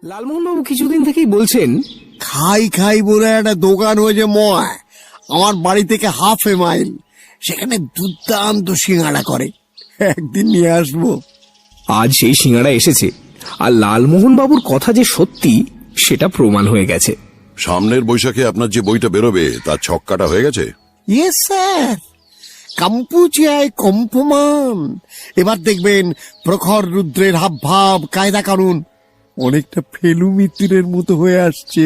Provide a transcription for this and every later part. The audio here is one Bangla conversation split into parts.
লালমোহনবাবু কিছুদিন থেকেই বলছেন খাই খাই বলে একটা দোকান হয়েছে ময় আমার বাড়ি থেকে হাফ এ মাইল, সেখানে দুর্দান্ত সিঙ্গাড়া করে, একদিন নিয়ে আসবো। আজ সেই সিঙ্গাড়া এসেছে, আর লালমোহনবাবুর কথা যে সত্যি সেটা প্রমাণ হয়ে গেছে। সামনের বৈশাখে আপনার যে বইটা বেরোবে তার ছক্কাটা হয়ে গেছে? ইয়েস স্যার, কম্পুচিয়ায় কম্পমান। এবার দেখবেন প্রখর রুদ্রের হাব ভাব, কায়দা কানুন অনেকটা ফেলু মিত্রের মতো হয়ে আসছে।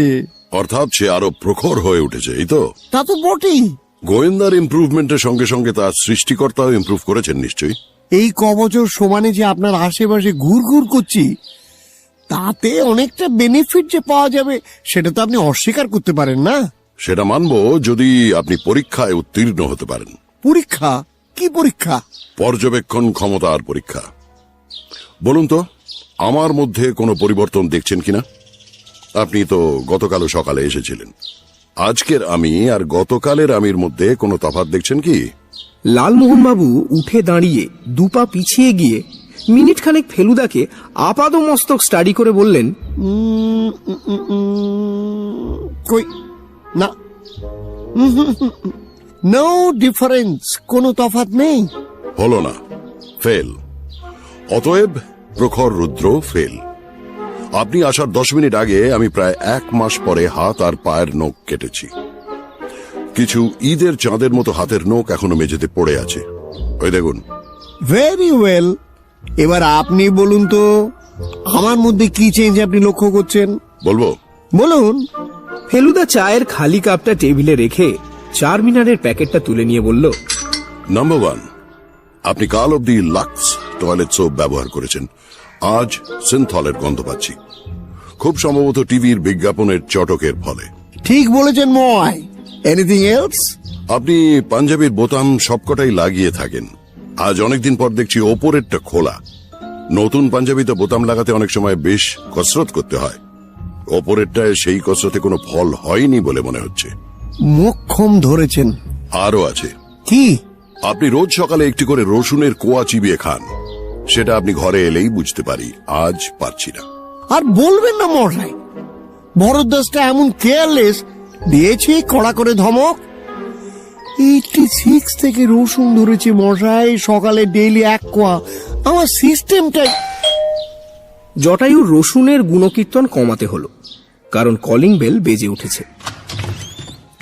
অর্থাৎ সে আরো প্রখর হয়ে উঠেছে, এই তো? তা তো বটেই। গোয়েন্দার ইমপ্রুভমেন্টের সঙ্গে সঙ্গে তার সৃষ্টিকর্তাও ইমপ্রুভ করেছেন নিশ্চয়ই। এই কবছর সমানে যে আপনার আশেপাশে ঘুর ঘুর করছি, তাতে অনেকটা বেনিফিট যে পাওয়া যাবে সেটা তো আপনি অস্বীকার করতে পারেন না। সেটা মানবো যদি আপনি পরীক্ষায় উত্তীর্ণ হতে পারেন। পরীক্ষা? কি পরীক্ষা? পর্যবেক্ষণ ক্ষমতার পরীক্ষা। বলুন তো, আমার মধ্যে কোনো পরিবর্তন দেখছেন কিনা? আপনি তো গতকালও সকালে এসেছিলেন। আজকের আমি আর গতকালের আমির মধ্যে কোনো তফাৎ দেখছেন কি? লালমোহনবাবু উঠে দাঁড়িয়ে দুপা পিছিয়ে গিয়ে মিনিট খানেক ফেলুদাকে আপাদমস্তক স্টাডি করে বললেন, কই না, নো ডিফারেন্স, কোনো তফাৎ নেই। হলো না, ফেল। অতএব প্রখর রুদ্র ফেল। আপনি আসার 10 মিনিট আগে আমি প্রায় 1 মাস পরে হাত আর পায়ের নখ কেটেছি। কিছু ঈদের চাঁদের মতো হাতের নখ এখনো মেঝেতে পড়ে আছে, ওই দেখুন। ভেরি ওয়েল, এবার আপনি বলুন তো আমার মধ্যে কি চেঞ্জ আপনি লক্ষ্য করছেন? বলবো? বলুন। ফেলুদা চায়ের খালি কাপটা টেবিলে রেখে 4 মিনারের প্যাকেটটা তুলে নিয়ে বলল, নাম্বার 1, আপনি কাল অব্দি লাক্স টয়লেট সোপ ব্যবহার করেছেন। আজ সিনথলের গন্ধ পাচ্ছি, খুব সম্ভবত টিভির বিজ্ঞাপনের চটকের ফলে। ঠিক বলেছেন ময়। Anything else? আপনি পাঞ্জাবির বোতাম সবকটাই লাগিয়ে থাকেন। আজ অনেকদিন পর দেখছি ওপরেরটা খোলা। নতুন পাঞ্জাবিতে বোতাম লাগাতে অনেক সময় বেশ কসরত করতে হয়, ওপরেরটায় সেই কসরতে কোনো ফল হয়নি বলে মনে হচ্ছে। মোক্ষম ধরেছেন। আরো আছে। কি? আপনি রোজ সকালে একটি করে রসুনের কোয়া চিবিয়ে খান, সেটা আপনি ঘরে এলেই বুঝতে পারি। আজ পারছি না। আর বলবেন না মশাই, ভরদ্বাজটা এমন কেয়ারলেস, দিয়েছে কড়া করে ধমক। 86 থেকে রসুন ধরেছে মশাই, সকালে ডেইলি 1 কোয়া। আমার সিস্টেমটাই। জটায়ুর রসুনের গুণকীর্তন কমাতে হলো, কারণ কলিং বেল বেজে উঠেছে।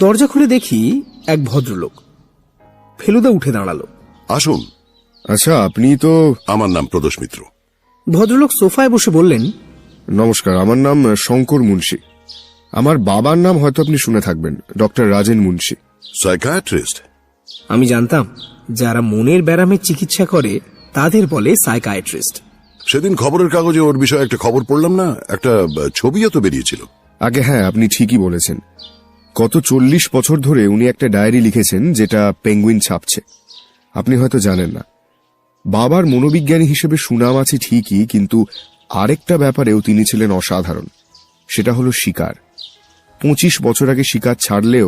দরজা খুলে দেখি এক ভদ্রলোক। ফেলুদা উঠে দাঁড়ালো। আসুন। আচ্ছা, আপনি তো? আমার নাম প্রদোষ মিত্র। ভদ্রলোক সোফায় বসে বললেন, নমস্কার, আমার নাম শঙ্কর মুন্সি। আমার বাবার নাম হয়তো আপনি শুনে থাকবেন, ডক্টর রাজেন মুন্সি। সাইকিয়াট্রিস্ট? আমি জানতাম যারা মনের ব্যারামের চিকিৎসা করে তাদের বলে সাইকিয়াট্রিস্ট। সেদিন খবরের কাগজে ওর বিষয়ে একটা খবর পড়লাম না, একটা ছবিও তো বেরিয়েছিল। আগে হ্যাঁ, আপনি ঠিকই বলেছেন। গত 40 বছর ধরে উনি একটা ডায়েরি লিখেছেন, যেটা পেঙ্গুইন ছাপছে। আপনি হয়তো জানেন না, বাবার মনোবিজ্ঞানী হিসেবে সুনাম আছে ঠিকই, কিন্তু আরেকটা ব্যাপারেও তিনি ছিলেন অসাধারণ। সেটা হলো শিকার। 25 বছর আগে শিকার ছাড়লেও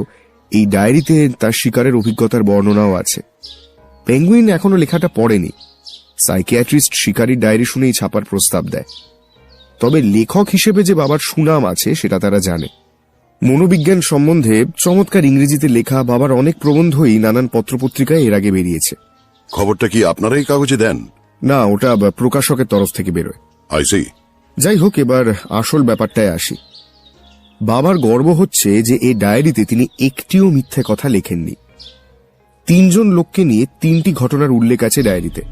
এই ডায়েরিতে তার শিকারের অভিজ্ঞতার বর্ণনাও আছে। পেঙ্গুইন এখনো লেখাটা পড়েনি। সাইকিয়াট্রিস্ট শিকারীর ডায়েরি শুনেই ছাপার প্রস্তাব দেয়। তবে লেখক হিসেবে যে বাবার সুনাম আছে সেটা তারা জানে। মনোবিজ্ঞান সম্বন্ধে চমৎকার ইংরেজিতে লেখা বাবার অনেক প্রবন্ধই নানান পত্রপত্রিকায় এর আগে বেরিয়েছে। খবরটা কি আপনারাই কাগজে দেন? না, ওটা প্রকাশকের তরফ থেকে বেরোয়। I see. যাই হোক, এবার আসল ব্যাপারটায় আসি। বাবার গর্ব হচ্ছে যে এই ডায়েরিতে তিনি একটিও মিথ্যে কথা লেখেননি। 3 জন লোককে নিয়ে 3টি ঘটনার উল্লেখ আছে ডায়েরিতে,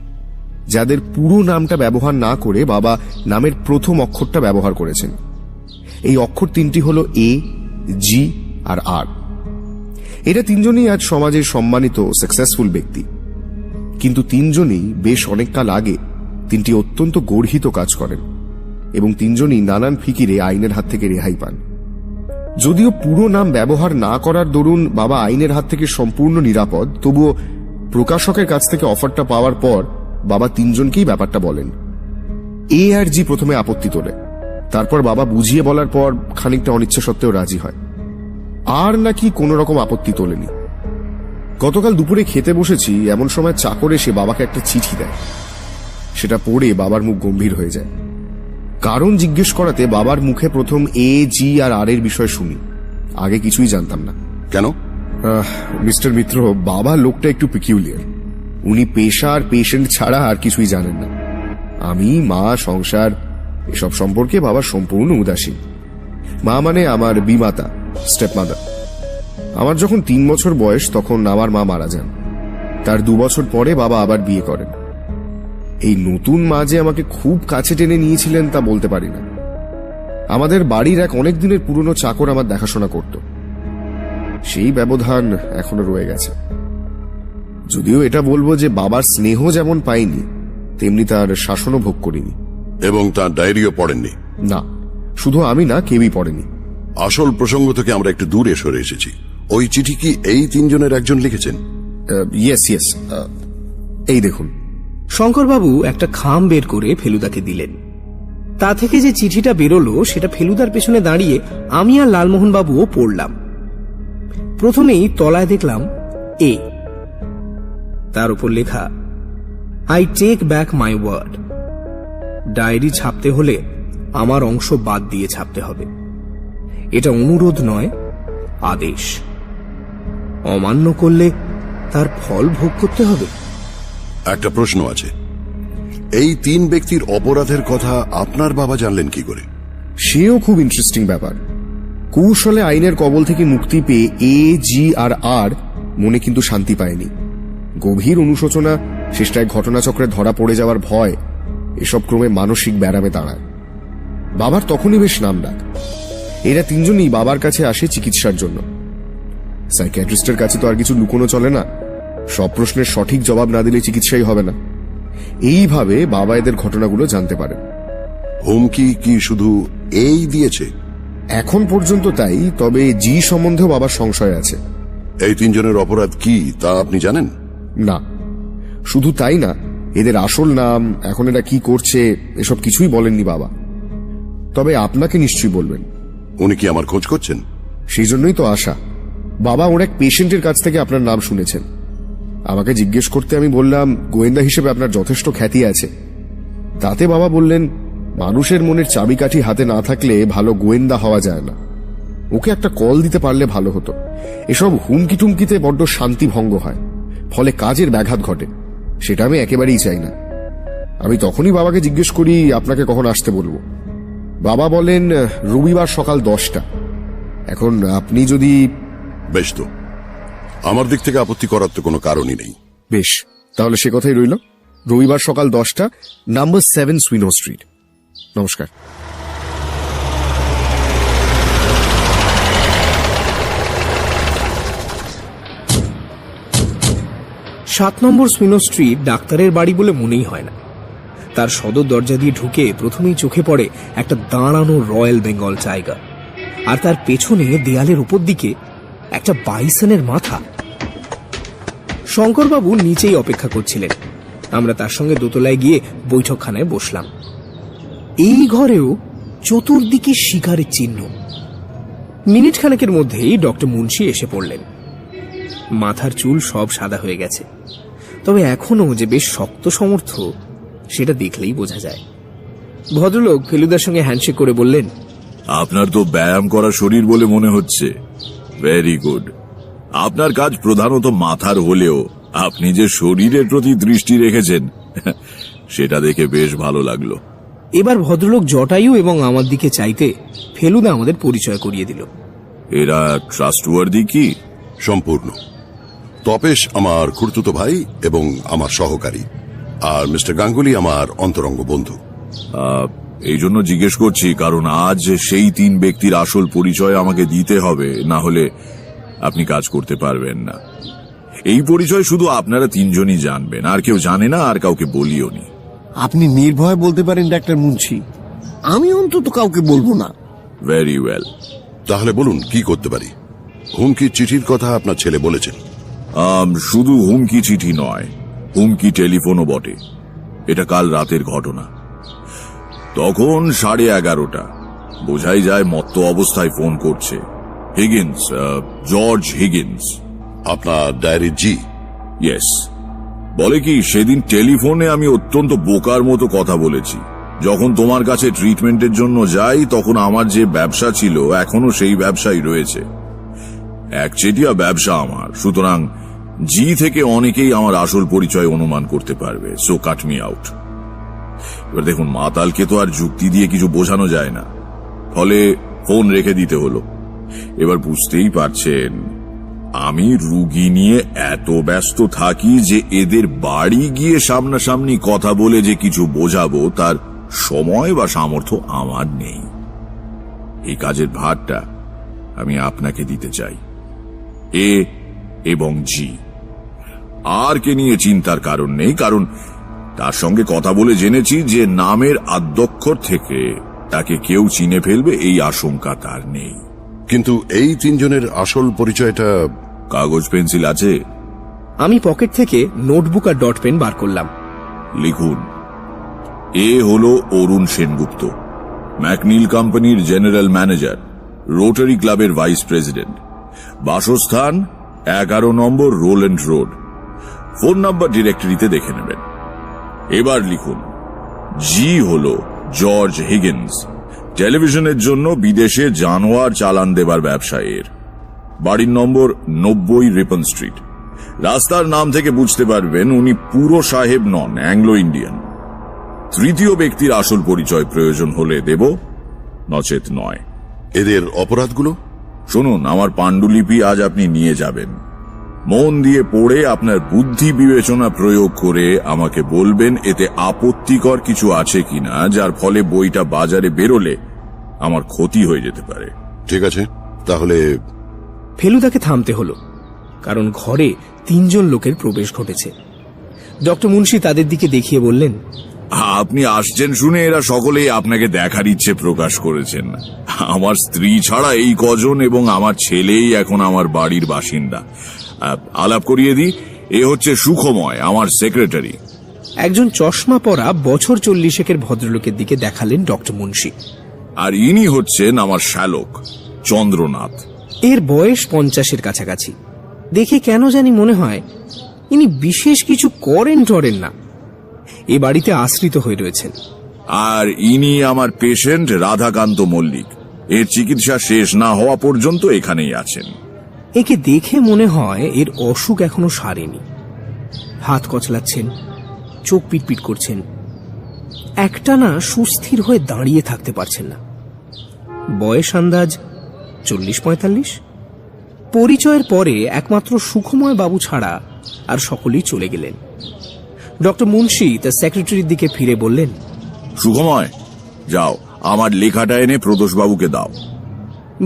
যাদের পুরো নামটা ব্যবহার না করে বাবা নামের প্রথম অক্ষরটা ব্যবহার করেছেন। এই অক্ষর 3টি হল এ, জি আর আর। এরা 3 জনই আজ সমাজের সম্মানিত সাকসেসফুল ব্যক্তি, কিন্তু 3 জনই বেশ অনেককাল আগে 3টি অত্যন্ত গর্হিত কাজ করেন, এবং 3 জনই নানান ফিকিরে আইনের হাত থেকে রেহাই পান। যদিও পুরো নাম ব্যবহার না করার দরুন বাবা আইনের হাত থেকে সম্পূর্ণ নিরাপদ, তবুও প্রকাশকের কাছ থেকে অফারটা পাওয়ার পর বাবা 3 জনকেই ব্যাপারটা বলেন। এ আর জি প্রথমে আপত্তি তোলে, তারপর বাবা বুঝিয়ে বলার পর খানিকটা অনিচ্ছা সত্ত্বেও রাজি হয়। আর নাকি কোন রকম আপত্তি তোলেনি। গতকাল দুপুরে খেতে বসেছি, এমন সময় চাকর এসে বাবাকে একটা চিঠি দেয়। সেটা পড়ে বাবার মুখ গম্ভীর হয়ে যায়। কারণ জিজ্ঞেস করাতে বাবার মুখে প্রথম এ, জি আর আর এর বিষয় শুনি। আগে কিছুই জানতাম না। কেন? মিস্টার মিত্র, বাবা লোকটা একটু পিকিউলিয়ার। উনি পেশা আর পেশেন্ট ছাড়া আর কিছুই জানেন না। আমি, মা, সংসার এসব সম্পর্কে বাবা সম্পূর্ণ উদাসীন। মা মানে আমার বিমাতা, স্টেপ মাদার। আমার যখন 3 বছর বয়স তখন আমার মা মারা যান। তার 2 বছর পরে বাবা আবার বিয়ে করেন। এই নতুন মা যে আমাকে খুব কাছে টেনে নিয়েছিলেন তা বলতে পারি না। আমাদের বাড়ির এক অনেক দিনের পুরনো চাকর আমার দেখাশোনা করত। সেই ব্যবধান এখনো রয়ে গেছে। যদিও এটা বলবো যে বাবার স্নেহ যেমন পাইনি, তেমনি তার শাসনও ভোগ করিনি। এবং তার ডায়েরিও পড়েননি? না, শুধু আমি না, কেউই পড়েনি। আসল প্রসঙ্গ থেকে আমরা একটু দূরে সরে এসেছি। ওই চিঠি কি এই 3 জনের একজন লিখেছেন? ইয়েস, এই দেখুন। শঙ্করবাবু একটা খাম বের করে ফেলুদাকে দিলেন। তা থেকে যে চিঠিটা বেরোলো সেটা ফেলুদার পেছনে দাঁড়িয়ে আমি আর লালমোহন বাবুও পড়লাম। প্রথমেই তলায় দেখলাম এ, তার উপর লেখা I take back my word. Diary ছাপতে হলে আমার অংশ বাদ দিয়ে ছাপতে হবে। এটা অনুরোধ নয়, আদেশ। অমান্য করলে তার ফল ভোগ করতে হবে। একটা প্রশ্ন আছে, এই 3 ব্যক্তির অপরাধের কথা আপনার বাবা জানলেন কি করে? সেও খুব ইন্টারেস্টিং ব্যাপার। কৌশলে আইনের কবল থেকে মুক্তি পেয়ে এ, জি আর আর মনে কিন্তু শান্তি পায়নি। গভীর অনুশোচনা, শেষটায় ঘটনাচক্রে ধরা পড়ে যাওয়ার ভয়, এসব ক্রমে মানসিক ব্যারামে দাঁড়ায়। বাবার তখনই বেশ নামডাক। এরা 3 জনই বাবার কাছে আসে চিকিৎসার জন্য। সাইকিয়াট্রিস্টের কাছে তো আর কিছু লুকোনো চলে না। সব প্রশ্নের সঠিক জবাব না দিলে চিকিৎসাই হবে না। এইভাবে বাবা এদের ঘটনাগুলো জানতে পারেন। হুমকি কি শুধু এই দিয়েছে? এখন পর্যন্ত তাই, তবে জি সম্বন্ধেও বাবার সংশয় আছে। এই 3 জনের অপরাধ কি তা আপনি জানেন? না, শুধু তাই না, এদের আসল নাম, এখন এরা কি করছে, এসব কিছুই বলেননি বাবা। তবে আপনাকে নিশ্চয়ই বলবেন। উনি কি আমার খোঁজ করছেন? সেই জন্যই তো আশা। বাবা ওর এক পেশেন্টের কাছ থেকে আপনার নাম শুনেছেন। আমাকে জিজ্ঞেস করতে আমি বললাম, গোয়েন্দা হিসেবে আপনার যথেষ্ট খ্যাতি আছে। তাতে বাবা বললেন, মানুষের মনের চাবিকাঠি হাতে না থাকলে ভালো গোয়েন্দা হওয়া যায় না। ওকে একটা কল দিতে পারলে ভালো হতো। এসব হুমকি টুমকিতে বড্ড শান্তি ভঙ্গ হয়, ফলে কাজের ব্যাঘাত ঘটে। সেটা আমি একেবারেই চাই না। আমি তখনই বাবাকে জিজ্ঞেস করি, আপনাকে কখন আসতে বলবো? বাবা বলেন, রবিবার সকাল 10টা। এখন আপনি যদি... বেশ, তো আমার দিক থেকে আপত্তি করার তো কোনো কারণই নেই। বেশ, তাহলে সে কথাই রইল। রবিবার সকাল 10টা, নাম্বার 7 সুইনো স্ট্রিট। নমস্কার। 7 নম্বর সুইনো স্ট্রিট ডাক্তারের বাড়ি বলে মনেই হয় না। তার সদর দরজা দিয়ে ঢুকে প্রথমেই চোখে পড়ে একটা দাঁড়ানো রয়্যাল বেঙ্গল টাইগার, আর তার পেছনে দেয়ালের উপর দিকে একটা বাইসনের মাথা। শঙ্করবাবু নিচেই অপেক্ষা করছিলেন। আমরা তার সঙ্গে দোতলায় গিয়ে বৈঠকখানায় বসলাম। এই ঘরেও চতুর্দিকে শিকারের চিহ্ন। মিনিট খানেকের মধ্যেই ডক্টর মুন্সি এসে পড়লেন। মাথার চুল সব সাদা হয়ে গেছে, তবে এখনো যে বেশ শক্ত সমর্থ সেটা দেখলেই বোঝা যায়। ভদ্রলোক ফেলুদার সঙ্গে হ্যান্ডশেক করে বললেন, আপনার তো ব্যায়াম করা শরীর বলে মনে হচ্ছে। Very good. আপনার কাজ প্রধানত মাথার হলেও আপনি যে শরীরের প্রতি দৃষ্টি রেখেছেন সেটা দেখে বেশ ভালো লাগলো। এবার ভদ্রলোক জটায়ু এবং আমার দিকে চাইতে ফেলুদা আমাদের পরিচয় করিয়ে দিল। এরা ট্রাস্টওয়ার্দি কি? সম্পূর্ণ। তপেশ আমার খুড়তুতো ভাই এবং আমার সহকারী, আর মিস্টার গাঙ্গুলি আমার অন্তরঙ্গ বন্ধু। এই জন্য জিজ্ঞেস করছি কারণ আজ সেই 3 ব্যক্তির আসল পরিচয় আমাকে দিতে হবে, না হলে আপনি কাজ করতে পারবেন না। এই পরিচয় শুধু আপনারা 3 জনই জানবেন, আর কেউ জানে না, আর কাউকে বলিও নি। আপনি নির্ভয় বলতে পারেন ডাক্তার মুন্সি, আমি অন্তত কাউকে বলবো না। Very well. তাহলে বলুন কি করতে পারি? হুমকির চিঠির কথা আপনার ছেলে বলেছেন। শুধু হুমকি চিঠি নয়, হুমকি টেলিফোনও বটে। এটা কাল রাতের ঘটনা। তখন 11:30। বোঝাই যায় মত্ত অবস্থায় ফোন করছে। Higgins, George Higgins. আপনার ডায়েরি জি? ইয়েস। বলে কি, সেদিন টেলিফোনে আমি অত্যন্ত বোকার মতো কথা বলেছি। যখন তোমার কাছে ট্রিটমেন্টের জন্য যাই তখন আমার যে ব্যবসা ছিল এখনো সেই ব্যবসাই রয়েছে। একচেটিয়া ব্যবসা আমার, সুতরাং জি থেকে অনেকেই আমার আসল পরিচয় অনুমান করতে পারবে। সো কাট মি আউট। এবার দেখুন, মাতালকে তো আর যুক্তি দিয়ে কিছু বোঝানো যায় না, ফলে ফোন রেখে দিতে হলো। এবার বুঝতেই পারছেন আমি রুগী নিয়ে এত ব্যস্ত থাকি যে এদের বাড়ি গিয়ে সামনাসামনি কথা বলে যে কিছু বোঝাবো তার সময় বা সামর্থ্য আমার নেই। এই কাজের ভারটা আমি আপনাকে দিতে চাই, এ এবং জি। আর কে নিয়ে চিন্তার কারণ নেই, কারণ তার সঙ্গে কথা বলে জেনেছি যে নামের আদ্যক্ষর থেকে তাকে কেউ চিনে ফেলবে এই আশঙ্কা তার নেই। কিন্তু এই তিনজনের আসল পরিচয়টা? কাগজ পেন্সিল আছে? আমি পকেট থেকে নোটবুক আর ডট পেন বার করলাম। লিখুন, এ হলো অরুণ সেনগুপ্ত, ম্যাকনিল কোম্পানির জেনারেল ম্যানেজার, রোটারি ক্লাবের ভাইস প্রেসিডেন্ট, বাসস্থান 11 নম্বর রোল্যান্ড রোড। ফোন নাম্বার ডিরেক্টরিতে দেখে নেবেন। এবার লিখুন, জি হলো জর্জ হিগিন্স, টেলিভিশনের জন্য বিদেশে জানোয়ার চালান দেবার ব্যবসা এর। বাড়ির নম্বর 90 রিপন স্ট্রিট। রাস্তার নাম থেকে বুঝতে পারবেন উনি পুরো সাহেব নন, অ্যাংলো ইন্ডিয়ান। তৃতীয় ব্যক্তির আসল পরিচয় প্রয়োজন হলে দেব, নচেত নয়। এদের অপরাধগুলো? শুনুন, আমার পাণ্ডুলিপি আজ আপনি নিয়ে যাবেন। মন দিয়ে পড়ে আপনার বুদ্ধি বিবেচনা প্রয়োগ করে আমাকে বলবেন এতে আপত্তিকর কিছু আছে কিনা, যার ফলে বইটা বাজারে বেরোলে আমার ক্ষতি হয়ে যেতে পারে। ঠিক আছে, তাহলে ফেলুদাকে থামতে হলো, কারণ ঘরে 3 জন লোকের প্রবেশ ঘটেছে। ডক্টর মুন্সি তাদের দিকে দেখিয়ে বললেন, আপনি আসছেন শুনে এরা সকলেই আপনাকে দেখার ইচ্ছে প্রকাশ করেছেন। আমার স্ত্রী ছাড়া এই কজন এবং আমার ছেলেই এখন আমার বাড়ির বাসিন্দা। আলাপ করিয়ে দিই, এ হচ্ছে সুখময়, আমার সেক্রেটারি। একজন চশমা পরা বছর 40 ভদ্রলোকের দিকে দেখালেন ডক্টর মুন্সি। আর ইনি হচ্ছেন আমার শ্যালক, চন্দ্রনাথ। এর বয়স 50-এর কাছাকাছি। দেখে কেন জানি মনে হয় ইনি বিশেষ কিছু করেন টরেন না, এ বাড়িতে আশ্রিত হয়ে রয়েছেন। আর ইনি আমার পেশেন্ট রাধাকান্ত মল্লিক, এর চিকিৎসা শেষ না হওয়া পর্যন্ত এখানেই আছেন। একে দেখে মনে হয় এর অসুখ এখনো সারেনি। হাত কচলাচ্ছেন, চোখ পিটপিট করছেন, একটানা সুস্থির হয়ে দাঁড়িয়ে থাকতে পারছেন না। বয়স আন্দাজ 40-45। পরিচয়ের পরে একমাত্র সুখময় বাবু ছাড়া আর সকলেই চলে গেলেন। ডক্টর মুন্সি তার সেক্রেটারির দিকে ফিরে বললেন, সুখময়, যাও আমার লেখাটা এনে প্রদোষবাবুকে দাও।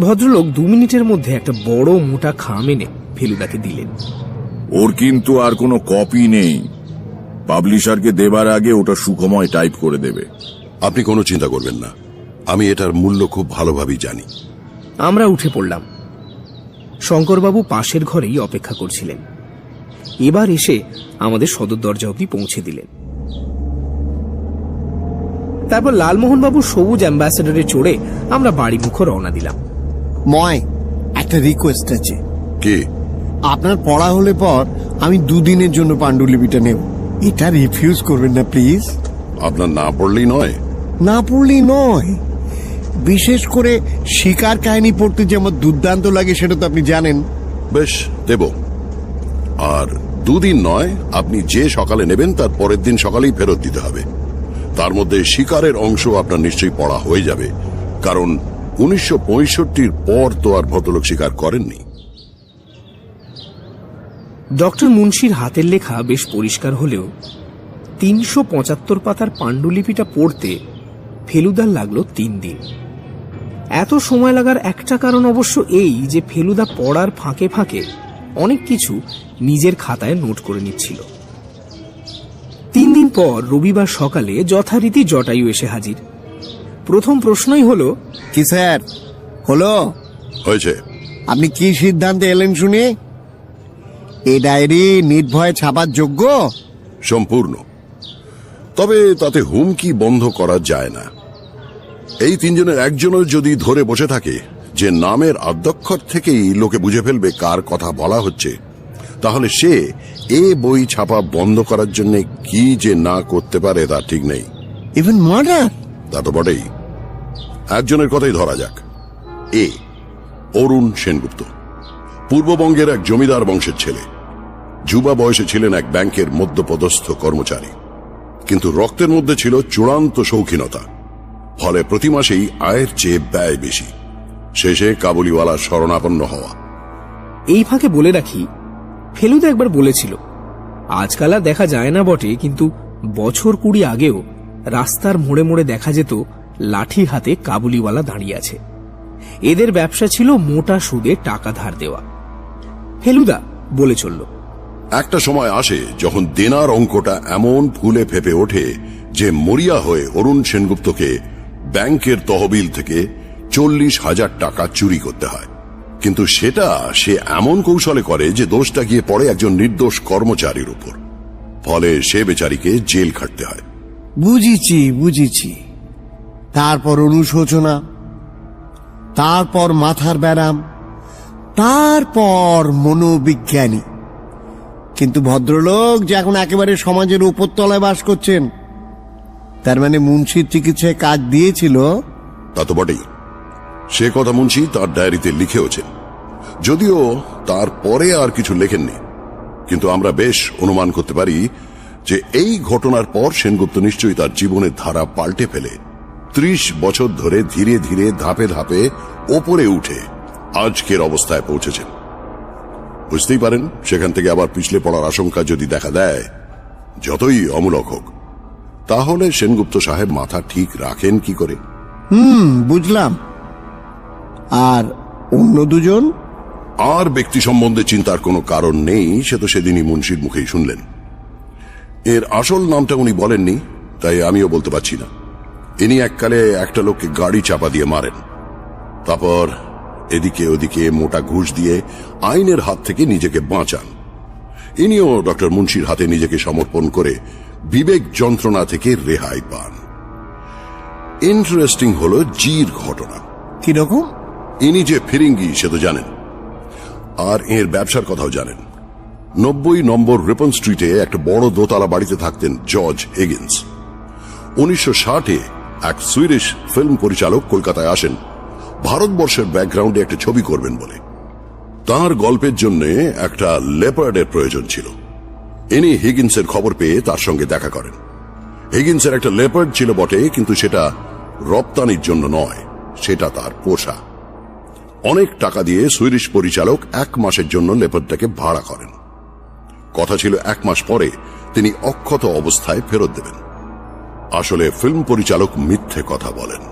ভদ্রলোক 2 মিনিটের মধ্যে একটা বড় মোটা খাম এনে ফেলুদাকে দিলেন। ওর কিন্তু আর কোনো কপি নেই, পাবলিশারকে দেবার আগে ওটা সুখময় টাইপ করে দেবে। আপনি কোনো চিন্তা করবেন না, আমি এটার মূল্য খুব ভালোভাবেই জানি। আমরা উঠে পড়লাম। শঙ্করবাবু পাশের ঘরেই অপেক্ষা করছিলেন। এবার এসে আমাদের সদর দরজা অবধি পৌঁছে দিলেন। তারপর লালমোহনবাবু সবুজ অ্যাম্বাসেডরে চড়ে আমরা বাড়িমুখ রওনা দিলাম। ময়, একটা রিকোয়েস্ট আছে। কি? আপনার পড়া হলে পর আমি 2 দিনের জন্য পাণ্ডুলিপিটা নেব। এটা রিফিউজ করবেন না প্লিজ। আপনার না পড়লেই নয়? না পড়লেই নয়, বিশেষ করে শিকার কাহিনী পড়তে যে আমার দুর্দান্ত লাগে সেটা তো আপনি জানেন। বেশ, দেব। আর 2 দিন নয়, আপনি যে সকালে নেবেন তার পরের দিন সকালেই ফেরত দিতে হবে। তার মধ্যে শিকারের অংশ আপনার নিশ্চয়ই পড়া হয়ে যাবে, কারণ 1965-র পর তো আর ভদ্রলোক শিকার করেননি। ডক্টর মুন্সির হাতের লেখা বেশ পরিষ্কার হলেও 375 পাতার পাণ্ডুলিপিটা পড়তে ফেলুদার লাগলো 3 দিন। এত সময় লাগার একটা কারণ অবশ্য এই যে ফেলুদা পড়ার ফাঁকে ফাঁকে অনেক কিছু নিজের খাতায় নোট করে নিচ্ছিল। 3 দিন পর রবিবার সকালে যথারীতি জটায়ু এসে হাজির। প্রথম প্রশ্নই হলো, কি স্যার হলো? হয়েছে। আপনি কি সিদ্ধান্তে এলেন শুনে? এই ডায়েরি নির্ভয়ে ছাপার যোগ্য? সম্পূর্ণ। তবে তাতে হুমকি বন্ধ করা যায় না। এই 3 জনের একজনও যদি ধরে বসে থাকে যে নামের আদ্যক্ষর থেকেই লোকে বুঝে ফেলবে কার কথা বলা হচ্ছে, তাহলে সে এ বই ছাপা বন্ধ করার জন্য কি যে না করতে পারে তা ঠিক নেই। Even murder? তা তো বটেই। একজনের কথাই ধরা যাক, এ অরুণ সেনগুপ্ত। পূর্ববঙ্গের এক জমিদার বংশের ছেলে। যুবা বয়সে ছিলেন এক ব্যাংকের মধ্যপদস্থ কর্মচারী, কিন্তু রক্তের মধ্যে ছিল চূড়ান্ত শৌখিনতা। ফলে প্রতি মাসেই আয়ের চেয়ে ব্যয় বেশি। শেষে কাবুলিওয়ালার শরণাপন্ন হওয়া। এই ফাঁকে বলে রাখি, ফেলুদা একবার বলেছিল, আজকাল আর দেখা যায় না বটে, কিন্তু বছর 20 আগেও রাস্তার মোড়ে মোড়ে দেখা যেত লাঠি হাতে কাবুলিওয়ালা দাঁড়িয়ে আছে। এদের ব্যবসা ছিল মোটা সুদে টাকা ধার দেওয়া। ফেলুদা বলে চলল, একটা সময় আসে যখন দেনার অঙ্কটা এমন ফুলে ফেপে ওঠে যে মরিয়া হয়ে অরুণ সেনগুপ্তকে ব্যাংকের তহবিল থেকে 40,000 টাকা চুরি করতে হয়। কিন্তু সেটা সে এমন কৌশলে করে যে দোষটা গিয়ে পড়ে একজন নির্দোষ কর্মচারীর উপর। ফলে সে বেচারিকে জেল খাটতে হয়। বুঝেছি। তারপর অনুশোচনা, তারপর মাথার ব্যারাম, তারপর মনোবিজ্ঞানী। কিন্তু ভদ্রলোক যে এখন একেবারে সমাজের উপরতলায় বাস করছেন, তার মানে মুন্সির চিকিৎসায় কাজ দিয়েছিল। তা তো বটেই। সে কথা মুন্সি তার ডায়েরিতে লিখেওছেন, যদিও তারপরে আর কিছু লেখেননি। কিন্তু আমরা বেশ অনুমান করতে পারি যে এই ঘটনার পর সেনগুপ্ত নিশ্চয়ই তার জীবনের ধারা পাল্টে ফেলে 30 বছর ধরে ধীরে ধীরে ধাপে ধাপে ওপরে উঠে আজকের অবস্থায় পৌঁছেছেন। বুঝতেই পারেন, সেখান থেকে আবার পিছলে পড়ার আশঙ্কা যদি দেখা দেয়, যতই অমূলক হোক, তাহলে সেনগুপ্ত সাহেব মাথা ঠিক রাখেন কি করে? বুঝলাম। আর অন্য দুজন? আর ব্যক্তি সম্বন্ধে চিন্তার কোনো কারণ নেই, সে তো সেদিনই মুন্সির মুখেই শুনলেন। এর আসল নামটা উনি বলেননি, তাই আমিও বলতে পারছি না। ইনি এককালে একটা লোককে গাড়ি চাপা দিয়ে মারেন, তারপর এদিকে ওদিকে মোটা ঘুষ দিয়ে আইনের হাত থেকে নিজেকে বাঁচান। ইনিও ডক্টর মুন্সির হাতে নিজেকে সমর্পণ করে বিবেক যন্ত্রণা থেকে রেহাই পান। ইন্টারেস্টিং হলো জির ঘটনা। কিরকম? ইনি যে ফিরিঙ্গি সে তো জানেন, আর এর ব্যবসার কথাও জানেন। 90 নম্বর রিপন স্ট্রিটে একটা বড় দোতলা বাড়িতে থাকতেন জর্জ হিগিন্স। 1960-এ এক সুইডিশ ফিল্ম পরিচালক কলকাতায় আসেন ভারতবর্ষের ব্যাকগ্রাউন্ডে একটা ছবি করবেন বলে। তার গল্পের জন্য একটা লেপার্ডের প্রয়োজন ছিল। ইনি হিগিন্সের খবর পেয়ে তার সঙ্গে দেখা করেন। হিগিন্সের একটা লেপার্ড ছিল বটে, কিন্তু সেটা রপ্তানির জন্য নয়, সেটা তার পোষা। অনেক টাকা দিয়ে সুইডিশ পরিচালক 1 মাসের জন্য লেপার্ডটাকে ভাড়া করেন। কথা ছিল 1 মাস পরে তিনি অক্ষত অবস্থায় ফেরত দেবেন। আসলে ফিল্ম পরিচালক মিথ্যে কথা বলেন,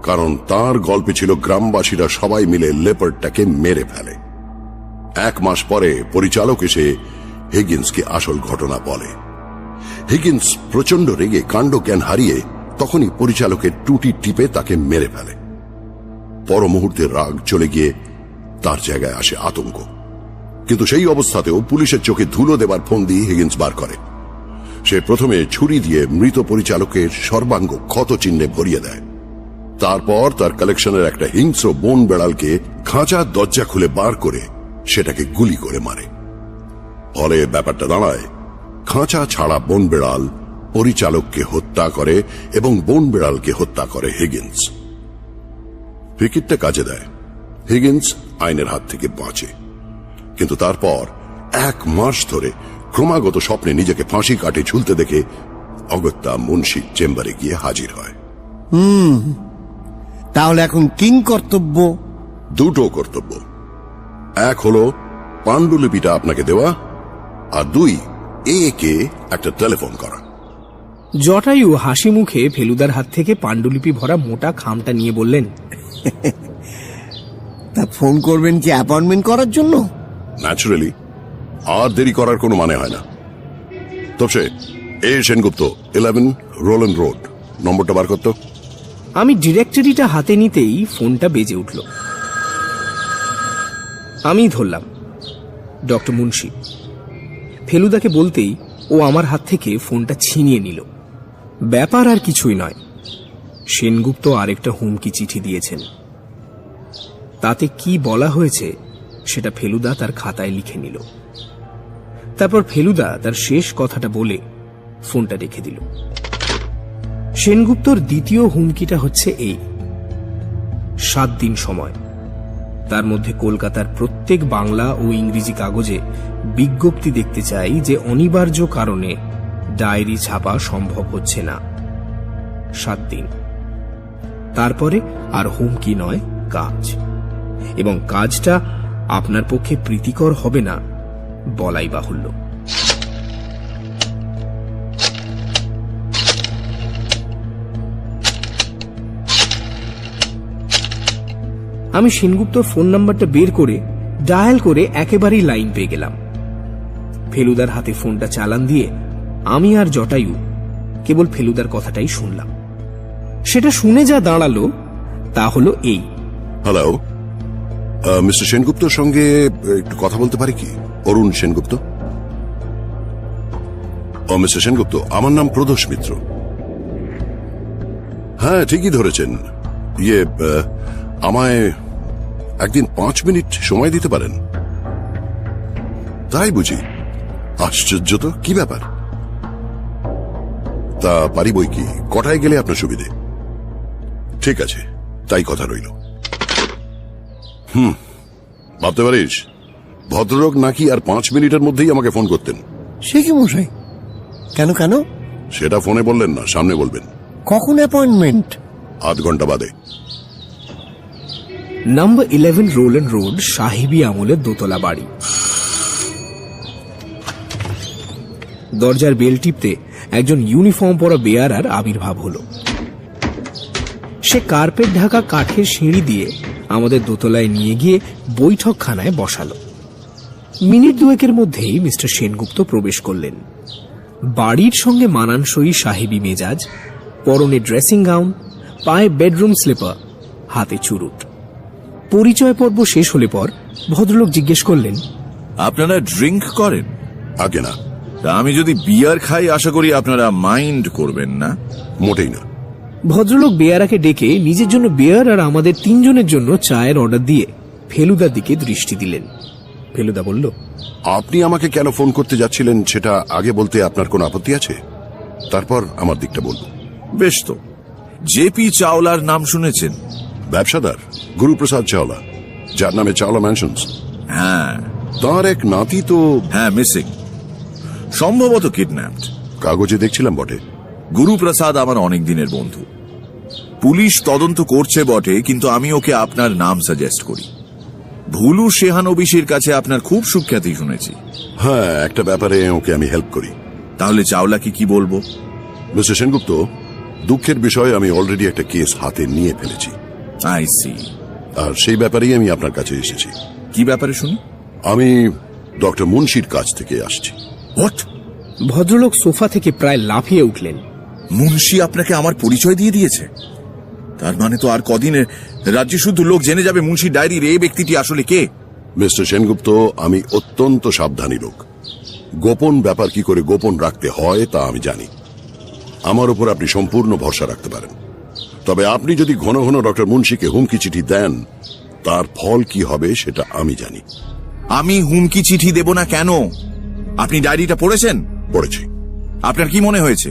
কারণ তার গল্পে ছিল গ্রামবাসীরা সবাই মিলে লেপার্ডটাকে মেরে ফেলে। 1 মাস পরে পরিচালক এসে হিগিন্সকে আসল ঘটনা বলে। হিগিন্স প্রচন্ড রেগে কাণ্ড জ্ঞান হারিয়ে তখনই পরিচালকের টুটি টিপে তাকে মেরে ফেলে। পর মুহূর্তে রাগ চলে গিয়ে তার জায়গায় আসে আতঙ্ক। কিন্তু সেই অবস্থাতেও পুলিশের চোখে ধুলো দেবার ফন্দি হিগিন্স বার করে। সে প্রথমে ছুরি দিয়ে মৃত পরিচালকের সর্বাঙ্গ ক্ষত চিহ্নে ভরিয়ে দেয়। তারপর তার কালেকশনের একটা হিংস্র বন বেড়ালকে খাঁচার দরজা খুলে বার করে সেটাকে গুলি করে মারে। ফলে ব্যাপারটা দাঁড়ায়, খাঁচা ছাড়া বন বেড়াল পরিচালককে হত্যা করে এবং বন বেড়ালকে হত্যা করে হিগিন্স। ফিকিরটা কাজে দেয়, হিগিন্স আইনের হাত থেকে বাঁচে। কিন্তু তারপর 1 মাস ধরে ক্রমাগত স্বপ্নে নিজেকে ফাঁসি কাটে ঝুলতে দেখে অগত্যা মুন্সির চেম্বারে গিয়ে হাজির হয়। তাহলে এখন কিং কর্তব্য? 2টো কর্তব্য। 1 হলো পাণ্ডুলিপিটা আপনাকে দেওয়া, আর 2 একে একটা টেলিফোন করা। জটায়ু হাসি মুখে ফেলুদার হাত থেকে পাণ্ডুলিপি ভরা মোটা খামটা নিয়ে বললেন, তা ফোন করবেন কি অ্যাপয়েন্টমেন্ট করার জন্য? ন্যাচুরালি, আর দেরি করার কোনো মানে হয় না। তবে এ সেনগুপ্ত 11 রোল্যান্ড রোড, নম্বরটা বার করতো। আমি ডিরেক্টরিটা হাতে নিতেই ফোনটা বেজে উঠল। আমি ধরলাম, ডক্টর মুন্সি। ফেলুদাকে বলতেই ও আমার হাত থেকে ফোনটা ছিনিয়ে নিল। ব্যাপার আর কিছুই নয়, সেনগুপ্ত আরেকটা হুমকি চিঠি দিয়েছেন। তাতে কি বলা হয়েছে সেটা ফেলুদা তার খাতায় লিখে নিল। তারপর ফেলুদা তার শেষ কথাটা বলে ফোনটা রেখে দিল। সেনগুপ্তর দ্বিতীয় হুমকিটা হচ্ছে এই: 7 দিন সময়, তার মধ্যে কলকাতার প্রত্যেক বাংলা ও ইংরেজি কাগজে বিজ্ঞপ্তি দেখতে চাই যে অনিবার্য কারণে ডায়েরি ছাপা সম্ভব হচ্ছে না। 7 দিন, তারপরে আর হুমকি নয়, কাজ। এবং কাজটা আপনার পক্ষে প্রীতিকর হবে না বলাই বাহুল্য। আমি সেনগুপ্তর ফোন নাম্বারটা বের করে ডায়াল করে একেবারেই লাইন পেয়ে গেলাম। ফেলুদার হাতে ফোনটা চালান দিয়ে আমি আর জটায়ু কেবল ফেলুদার কথাটাই শুনলাম। সেটা শুনে যা দাঁড়ালো তা হলো এই: হ্যালো, মিস্টার সেনগুপ্তর সঙ্গে একটু কথা বলতে পারি কি? অরুণ সেনগুপ্ত। ও মিস্টার সেনগুপ্ত, আমার নাম প্রদোষ মিত্র। হ্যাঁ, ঠিকই ধরেছেন। আমায় একদিন 5 মিনিট সময় দিতে পারেন? তাই বুঝি? আশ্চর্য তো, কি ব্যাপার? তা পারি বই কি। কটায় গেলে আপনার সুবিধে? ঠিক আছে, তাই কথা রইল। ভাবতে পারিস ভদ্রলোক নাকি আর 5 মিনিটের মধ্যেই আমাকে ফোন করতেন। সে কি মশাই? কেন কেন? সেটা ফোনে বললেন না, সামনে বলবেন। কখন অ্যাপয়েন্টমেন্ট? আধ ঘন্টা বাদে। নাম্বার 11 রোল্যান্ড রোড, সাহেবী আমলের দোতলা বাড়ি। দরজার বেল টিপতে একজন ইউনিফর্ম পরা বেয়ারার আবির্ভাব হলো। সে কার্পেট ঢাকা কাঠের সিঁড়ি দিয়ে আমাদের দোতলায় নিয়ে গিয়ে বৈঠকখানায় বসালো। মিনিট দুয়েকের মধ্যেই মিস্টার সেনগুপ্ত প্রবেশ করলেন। বাড়ির সঙ্গে মানানসই সাহেবী মেজাজ, পরনে ড্রেসিং গাউন, পায়ে বেডরুম স্লিপার, হাতে চুরুট। পরিচয় পর্ব শেষ হলে পর ভদ্রলোক জিজ্ঞেস করলেন, আপনারা ড্রিঙ্ক করেন? আগে না। তা আমি যদি বিয়ার খাই আশা করি আপনারা মাইন্ড করবেন না। মোটেই না। ভদ্রলোক বেয়ারাকে ডেকে নিজের জন্য বিয়ার আর আমাদের 3 জনের জন্য চায়ের অর্ডার দিয়ে ফেলুদার দিকে দৃষ্টি দিলেন। ফেলুদা বলল, আপনি আমাকে কেন ফোন করতে যাচ্ছিলেন সেটা আগে বলতে আপনার কোনো আপত্তি আছে? তারপর আমার দিকটা বলবো। বেশ তো। জেপি চাওলার নাম শুনেছেন? ব্যবসাদার গুরুপ্রসাদ চাওলা, যার নামে চাওলা ম্যানশনস। হ্যাঁ তার এক নাতি তো হ্যাঁ, মিসিং, সম্ভবত কিডন্যাপড। কাগজে দেখছিলাম বটে। গুরুপ্রসাদ আমার অনেক দিনের বন্ধু। পুলিশ তদন্ত করছে বটে, কিন্তু আমি ওকে আপনার নাম সাজেস্ট করি। ভুলু শেহানবিশের কাছে আপনার খুব সুখ্যাতি শুনেছি। হ্যাঁ, একটা ব্যাপারে ওকে আমি হেল্প করি। তাহলে চাওলাকে কি বলবো? মিস্টার সেনগুপ্ত, দুঃখের বিষয় আমি অলরেডি একটা কেস হাতে নিয়ে ফেলেছি। I C. আর সেই ব্যাপারেই আমি আপনার কাছে এসেছি। কি ব্যাপারে শুনি? আমি ডক্টর মুন্সির কাছ থেকে আসছি। হোয়াট? ভদ্রলোক সোফা থেকে প্রায় লাফিয়ে উঠলেন। মুন্সি আপনাকে আমার পরিচয় দিয়ে দিয়েছে? তার মানে তো আর কদিনে রাজ্যে শুধু লোক জেনে যাবে মুন্সি ডায়েরির এই ব্যক্তিটি আসলে কে। মিস্টার সেনগুপ্ত, আমি অত্যন্ত সাবধানী লোক। গোপন ব্যাপার কি করে গোপন রাখতে হয় তা আমি জানি। আমার উপর আপনি সম্পূর্ণ ভরসা রাখতে পারেন। তবে আপনি যদি ঘন ঘন ডক্টর মুন্সিকে হুমকি চিঠি দেন, তার ফল কি হবে সেটা আমি জানি। আমি হুমকি চিঠি দেব না কেন? আপনি ডায়েরিটা পড়েছেন? পড়েছি। আপনার কি মনে হয়েছে?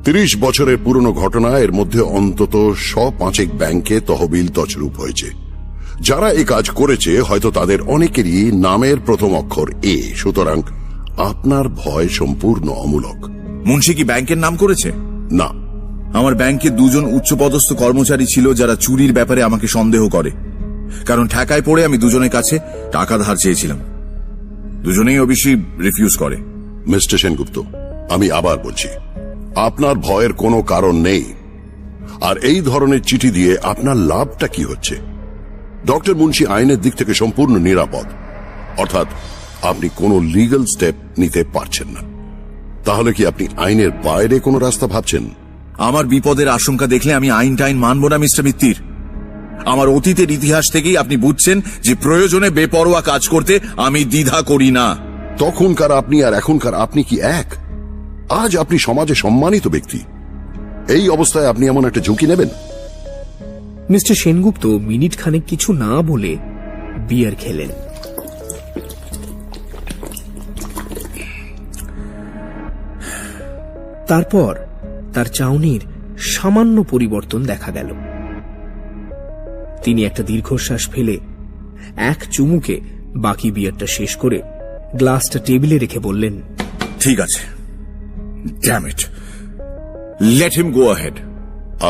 30 বছরের পুরনো ঘটনা, এর মধ্যে অন্তত 105 ব্যাংকে তহবিল তছরূপ হয়েছে। যারা এই কাজ করেছে হয়তো তাদের অনেকেরই নামের প্রথম অক্ষর এ। সুতরাং আপনার ভয় সম্পূর্ণ অমূলক। মুন্সি কি ব্যাংকের নাম করেছে? না। আমার ব্যাংকে 2 জন উচ্চপদস্থ কর্মচারী ছিল যারা চুরির ব্যাপারে আমাকে সন্দেহ করে। কারণ ঠেকায় পড়ে আমি 2 জনের কাছে টাকা ধার চেয়েছিলাম। 2 জনেই অবশ্যই রিফিউজ করে। মিস্টার সেনগুপ্ত, আমি আবার বলছি, আপনার ভয়ের কোনো কারণ নেই। আর এই ধরনের চিঠি দিয়ে আপনার লাভটা কি হচ্ছে? ডক্টর মুন্সি আইনের দিক থেকে সম্পূর্ণ নিরাপদ, অর্থাৎ আপনি কোনো লিগ্যাল স্টেপ নিতে পারছেন না। তাহলে কি আপনি আইনের বাইরে কোনো রাস্তা ভাবছেন? আমার বিপদের আশঙ্কা দেখলে আমি আইন টাইন মানব না মিস্টার মিত্তির। আমার অতীতের ইতিহাস থেকেই আপনি বুঝছেন যে প্রয়োজনে বেপরোয়া কাজ করতে আমি দ্বিধা করি না। তখনকার আপনি আর এখনকার আপনি কি এক? আজ আপনি সমাজে সম্মানিত ব্যক্তি, এই অবস্থায় আপনি এমন একটা ঝুঁকি নেবেন? মিস্টার সেনগুপ্ত মিনিট খানেক কিছু না বলে বিয়ার খেলেন। তারপর তার চাউনির সামান্য পরিবর্তন দেখা গেল। তিনি একটা দীর্ঘশ্বাস ফেলে এক চুমুকে বাকি বিয়ারটা শেষ করে গ্লাসটা টেবিলে রেখে বললেন, ঠিক আছে, damn it, let him go ahead.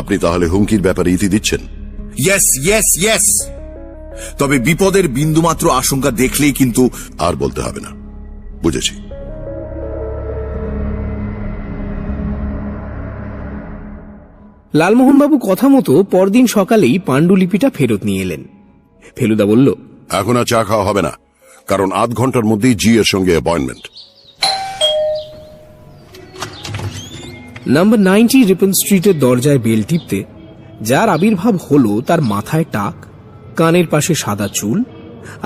আপনি তাহলে হুমকির ব্যাপারে ইতি দিচ্ছেন? ইয়েস ইয়েস ইয়েস, তবে বিপদের বিন্দুমাত্র আশঙ্কা দেখলেই কিন্তু। আর বলতে হবে না, বুঝেছি। লালমোহনবাবু কথা মতো পরদিন সকালেই পাণ্ডুলিপিটা ফেরত নিয়ে এলেন। ফেলুদা বলল, এখন আর চা খাওয়া হবে না, কারণ আধ ঘন্টার মধ্যেই জি এর সঙ্গে অ্যাপয়েন্টমেন্ট। নাম্বার 90 রিপন স্ট্রিটের দরজায় বেল টিপতে যার আবির্ভাব হলো তার মাথায় টাক, কানের পাশে সাদা চুল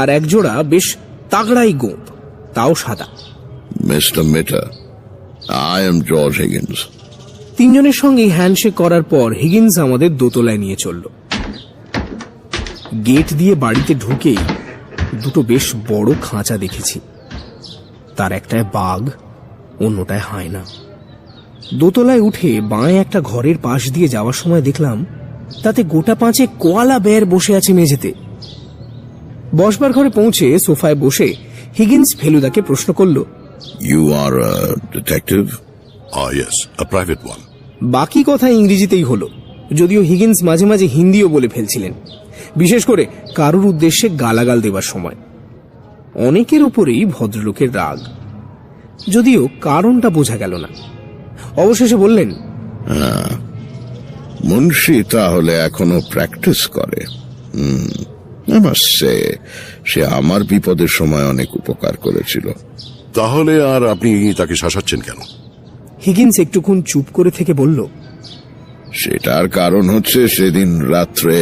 আর একজোড়া বেশ তাগড়াই গোঁপ, তাও সাদা। Mr. Mitter, I am George Higgins. তিনজনের সঙ্গে হ্যান্ডশেক করার পর হিগিন্স আমাদের দোতলায় নিয়ে চলল। গেট দিয়ে বাড়িতে ঢুকেই দুটো বেশ বড় খাঁচা দেখেছি, তার একটায় বাঘ, অন্যটায় হায়না। দোতলায় উঠে বাঁয়ে একটা ঘরের পাশ দিয়ে যাওয়ার সময় দেখলাম তাতে গোটা 5 কোয়ালা বেয়ার বসে আছে মেঝেতে। বসবার ঘরে পৌঁছে সোফায় বসে হিগিন্স ফেলুদাকে প্রশ্ন করল, You are a detective? Yes, a private one. বাকি কথা ইংরেজিতেই হলো, যদিও হিগিন্স মাঝে মাঝে হিন্দিও বলে ফেলছিলেন, বিশেষ করে কারুর উদ্দেশ্যে গালাগাল দেবার সময়। অনেকের উপরেই ভদ্রলোকের রাগ, যদিও কারণটা বোঝা গেল না। অবশেষে বললেন, মুন্সি তাহলে এখনো প্র্যাকটিস করে। সে আমার বিপদের সময় অনেক উপকার করেছিল। তাহলে আর আপনি তাকে শাসাচ্ছেন কেন? হিগিন্স একটুক্ষণ চুপ করে থেকে বলল, সেটার কারণ হচ্ছে সেদিন রাত্রে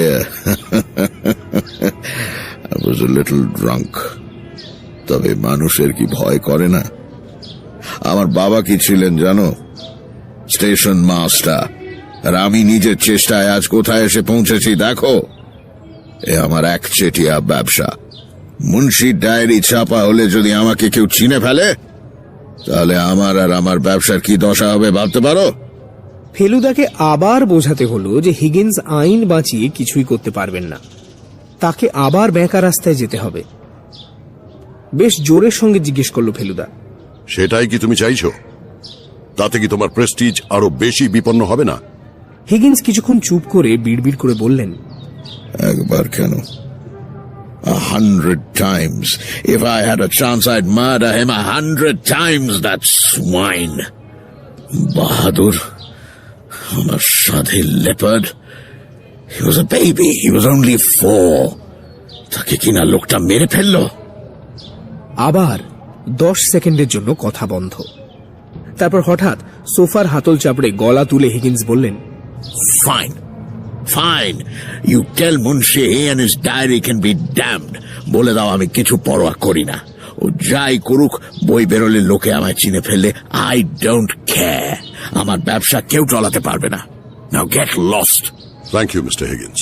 I was a little drunk. তবে মানুষের কি ভয় করে না? আমার বাবা কি ছিলেন জানো? Station master. আর আমি নিজের চেষ্টায় আজ কোথায় এসে পৌঁছেছি দেখো। এ আমার একচেটিয়া ব্যবসা। মুন্সির ডায়েরি ছাপা হলে যদি আমাকে কেউ চিনে ফেলে, তাহলে আমার আর আমার ব্যবসার কি দশা হবে ভাবতে পারো? ফেলুদাকে আবার বোঝাতে হলো যে হিগিন্স আইন বাঁচিয়ে কিছুই করতে পারবেন না, তাকে আবার বেঁকা রাস্তায় যেতে হবে। বেশ জোরের সঙ্গে জিজ্ঞেস করলো ফেলুদা, সেটাই কি তুমি চাইছো? তাতে কি তোমার প্রেস্টিজ আরো বেশি বিপন্ন হবে না? হিগিন্স কিছুক্ষণ চুপ করে বিড়বিড় করে বললেন, একবার কেন, 100 times. If I had a chance, I'd murder him 100 times, that swine. Bahadur, আমার সাধে leopard. He was a baby, he was only 4. তাকে কিনা লোকটা মেরে ফেললো। আবার 10 সেকেন্ডের জন্য কথা বন্ধ। তারপর হঠাৎ সোফার হাতল চাপড়ে গলা তুলে হিগিন্স বললেন, Fine. Fine. You tell Munshi he and his diary can be damned. বলে দাও আমি কিছু পরোয়া করি না। ও যাই করুক, বই বেরোলে লোকে আমায় চিনে ফেললে I don't care. আমার ব্যবসা কেউ চালাতে পারবে না। Now get lost. Thank you mister Higgins,